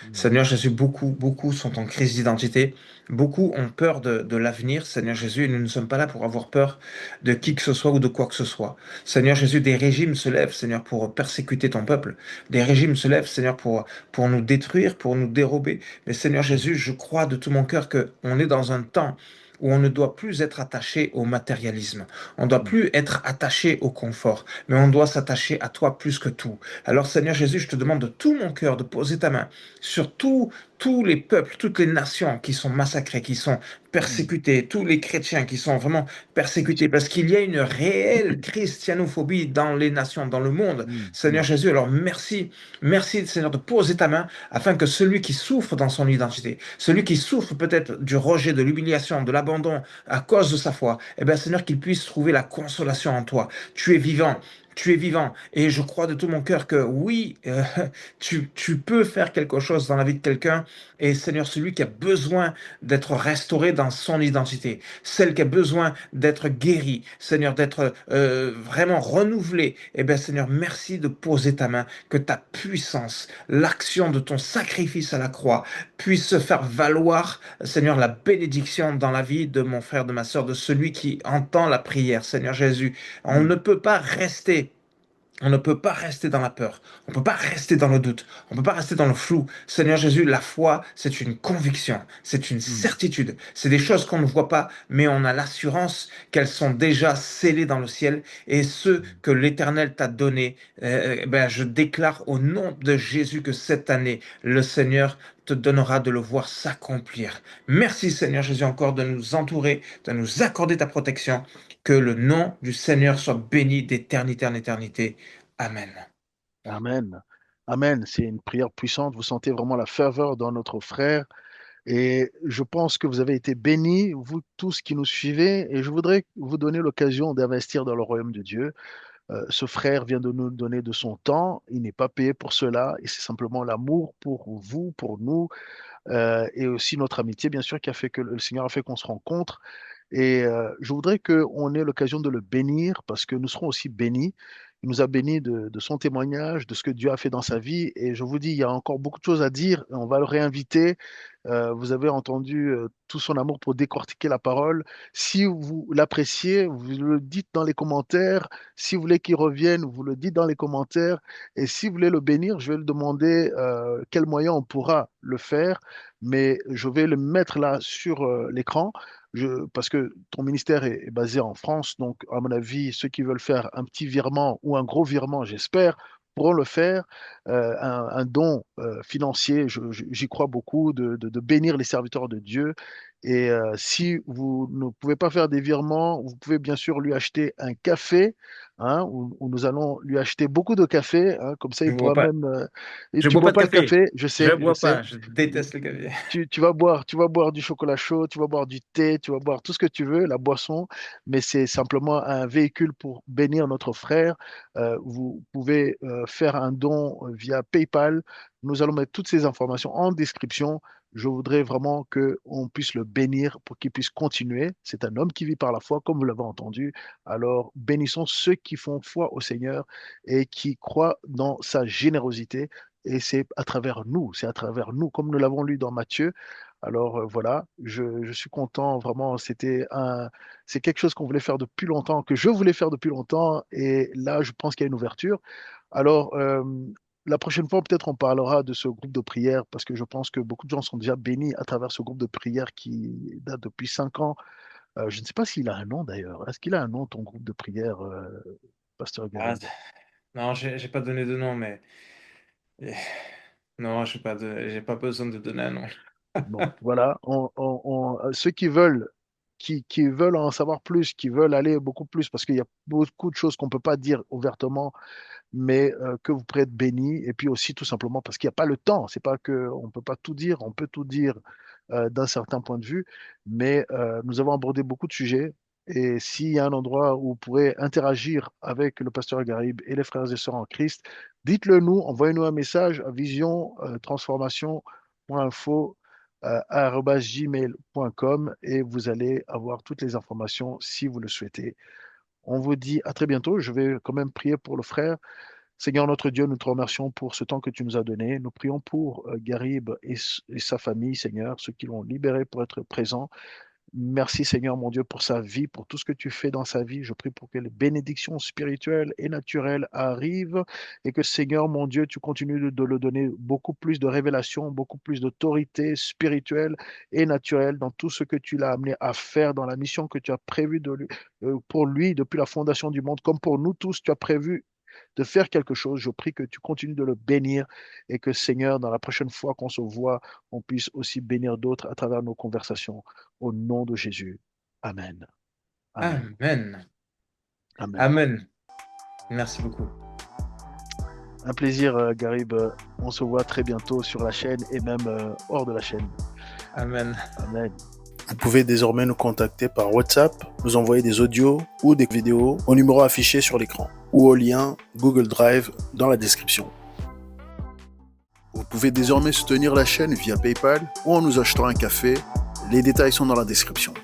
Mm, Seigneur Jésus, beaucoup sont en crise d'identité. Beaucoup ont peur de l'avenir, Seigneur Jésus, et nous ne sommes pas là pour avoir peur de qui que ce soit ou de quoi que ce soit. Seigneur Jésus, des régimes se lèvent, Seigneur, pour persécuter ton peuple. Des régimes se lèvent, Seigneur, pour nous détruire, pour nous dérober. Mais Seigneur mm, Jésus, je crois de tout mon cœur que on est dans un temps où on ne doit plus être attaché au matérialisme. On ne doit mm, plus être attaché au confort, mais on doit s'attacher à toi plus que tout. Alors Seigneur Jésus, je te demande de tout mon cœur de poser ta main sur tous les peuples, toutes les nations qui sont massacrées, qui sont mm, persécutés, tous les chrétiens qui sont vraiment persécutés, parce qu'il y a une réelle christianophobie dans les nations, dans le monde. mm, Seigneur mm, Jésus, alors merci, merci Seigneur de poser ta main afin que celui qui souffre dans son identité, celui qui souffre peut-être du rejet, de l'humiliation, de l'abandon à cause de sa foi, eh bien Seigneur, qu'il puisse trouver la consolation en toi. Tu es vivant. Tu es vivant et je crois de tout mon cœur que oui, tu peux faire quelque chose dans la vie de quelqu'un et Seigneur, celui qui a besoin d'être restauré dans son identité, celle qui a besoin d'être guérie, Seigneur, d'être vraiment renouvelé, eh bien Seigneur, merci de poser ta main, que ta puissance, l'action de ton sacrifice à la croix puisse se faire valoir, Seigneur, la bénédiction dans la vie de mon frère, de ma sœur, de celui qui entend la prière, Seigneur Jésus. On ne mm, peut pas rester on ne peut pas rester dans la peur. On ne peut pas rester dans le doute. On ne peut pas rester dans le flou. Seigneur Jésus, la foi, c'est une conviction, c'est une mm, certitude. C'est des choses qu'on ne voit pas, mais on a l'assurance qu'elles sont déjà scellées dans le ciel. Et ce mm, que l'Éternel t'a donné, ben, je déclare au nom de Jésus que cette année, le Seigneur te donnera de le voir s'accomplir. Merci Seigneur Jésus encore de nous entourer, de nous accorder ta protection. Que le nom du Seigneur soit béni d'éternité en éternité. Amen. Amen. Amen. C'est une prière puissante. Vous sentez vraiment la ferveur dans notre frère. Et je pense que vous avez été bénis, vous tous qui nous suivez. Et je voudrais vous donner l'occasion d'investir dans le royaume de Dieu. Ce frère vient de nous donner de son temps. Il n'est pas payé pour cela. Et c'est simplement l'amour pour vous, pour nous, et aussi notre amitié, bien sûr, qui a fait que le Seigneur a fait qu'on se rencontre. Et je voudrais qu'on ait l'occasion de le bénir parce que nous serons aussi bénis. Il nous a bénis de son témoignage, de ce que Dieu a fait dans sa vie. Et je vous dis, il y a encore beaucoup de choses à dire. On va le réinviter. Vous avez entendu tout son amour pour décortiquer la parole. Si vous l'appréciez, vous le dites dans les commentaires. Si vous voulez qu'il revienne, vous le dites dans les commentaires. Et si vous voulez le bénir, je vais le demander quel moyen on pourra le faire. Mais je vais le mettre là sur l'écran. Parce que ton ministère est basé en France, donc à mon avis, ceux qui veulent faire un petit virement ou un gros virement, j'espère, pourront le faire. Un don financier, j'y crois beaucoup, de bénir les serviteurs de Dieu. Et si vous ne pouvez pas faire des virements, vous pouvez bien sûr lui acheter un café, hein, où nous allons lui acheter beaucoup de café, hein, comme ça Je il ne bois pourra pas. même. Et Je tu bois bois pas de pas le café. café, Je je bois sais. pas. Je déteste le café. Tu vas boire du chocolat chaud, tu vas boire du thé, tu vas boire tout ce que tu veux, la boisson, mais c'est simplement un véhicule pour bénir notre frère. Vous pouvez faire un don via PayPal. Nous allons mettre toutes ces informations en description. Je voudrais vraiment qu'on puisse le bénir pour qu'il puisse continuer. C'est un homme qui vit par la foi, comme vous l'avez entendu. Alors, bénissons ceux qui font foi au Seigneur et qui croient dans sa générosité. Et c'est à travers nous, comme nous l'avons lu dans Matthieu. Alors voilà, je suis content, vraiment, c'est quelque chose qu'on voulait faire depuis longtemps, que je voulais faire depuis longtemps, et là, je pense qu'il y a une ouverture. Alors, la prochaine fois, peut-être on parlera de ce groupe de prière, parce que je pense que beaucoup de gens sont déjà bénis à travers ce groupe de prière qui date depuis 5 ans. Je ne sais pas s'il a un nom d'ailleurs. Est-ce qu'il a un nom, ton groupe de prière, Pasteur Ah, Garib? non, j'ai pas donné de nom, mais eh, non, j'ai pas besoin de donner un nom. Bon, voilà, ceux qui veulent en savoir plus, qui veulent aller beaucoup plus, parce qu'il y a beaucoup de choses qu'on ne peut pas dire ouvertement, mais que vous pourrez être bénis, et puis aussi tout simplement parce qu'il n'y a pas le temps. C'est pas que on peut pas tout dire, on peut tout dire d'un certain point de vue, mais nous avons abordé beaucoup de sujets. Et s'il y a un endroit où vous pourrez interagir avec le pasteur Garib et les frères et sœurs en Christ, dites-le nous, envoyez-nous un message à vision transformation.info @gmail.com et vous allez avoir toutes les informations si vous le souhaitez. On vous dit à très bientôt. Je vais quand même prier pour le frère. Seigneur notre Dieu, nous te remercions pour ce temps que tu nous as donné. Nous prions pour Garib et sa famille, Seigneur, ceux qui l'ont libéré pour être présents. Merci Seigneur mon Dieu pour sa vie, pour tout ce que tu fais dans sa vie. Je prie pour que les bénédictions spirituelles et naturelles arrivent et que Seigneur mon Dieu, tu continues de le donner beaucoup plus de révélations, beaucoup plus d'autorité spirituelle et naturelle dans tout ce que tu l'as amené à faire, dans la mission que tu as prévue pour lui depuis la fondation du monde, comme pour nous tous, tu as prévu de faire quelque chose. Je prie que tu continues de le bénir et que Seigneur, dans la prochaine fois qu'on se voit, on puisse aussi bénir d'autres à travers nos conversations. Au nom de Jésus. Amen. Amen. Amen. Amen. Amen. Merci beaucoup. Un plaisir, Garib. On se voit très bientôt sur la chaîne et même hors de la chaîne. Amen. Amen. Vous pouvez désormais nous contacter par WhatsApp, nous envoyer des audios ou des vidéos au numéro affiché sur l'écran ou au lien Google Drive dans la description. Vous pouvez désormais soutenir la chaîne via PayPal ou en nous achetant un café. Les détails sont dans la description.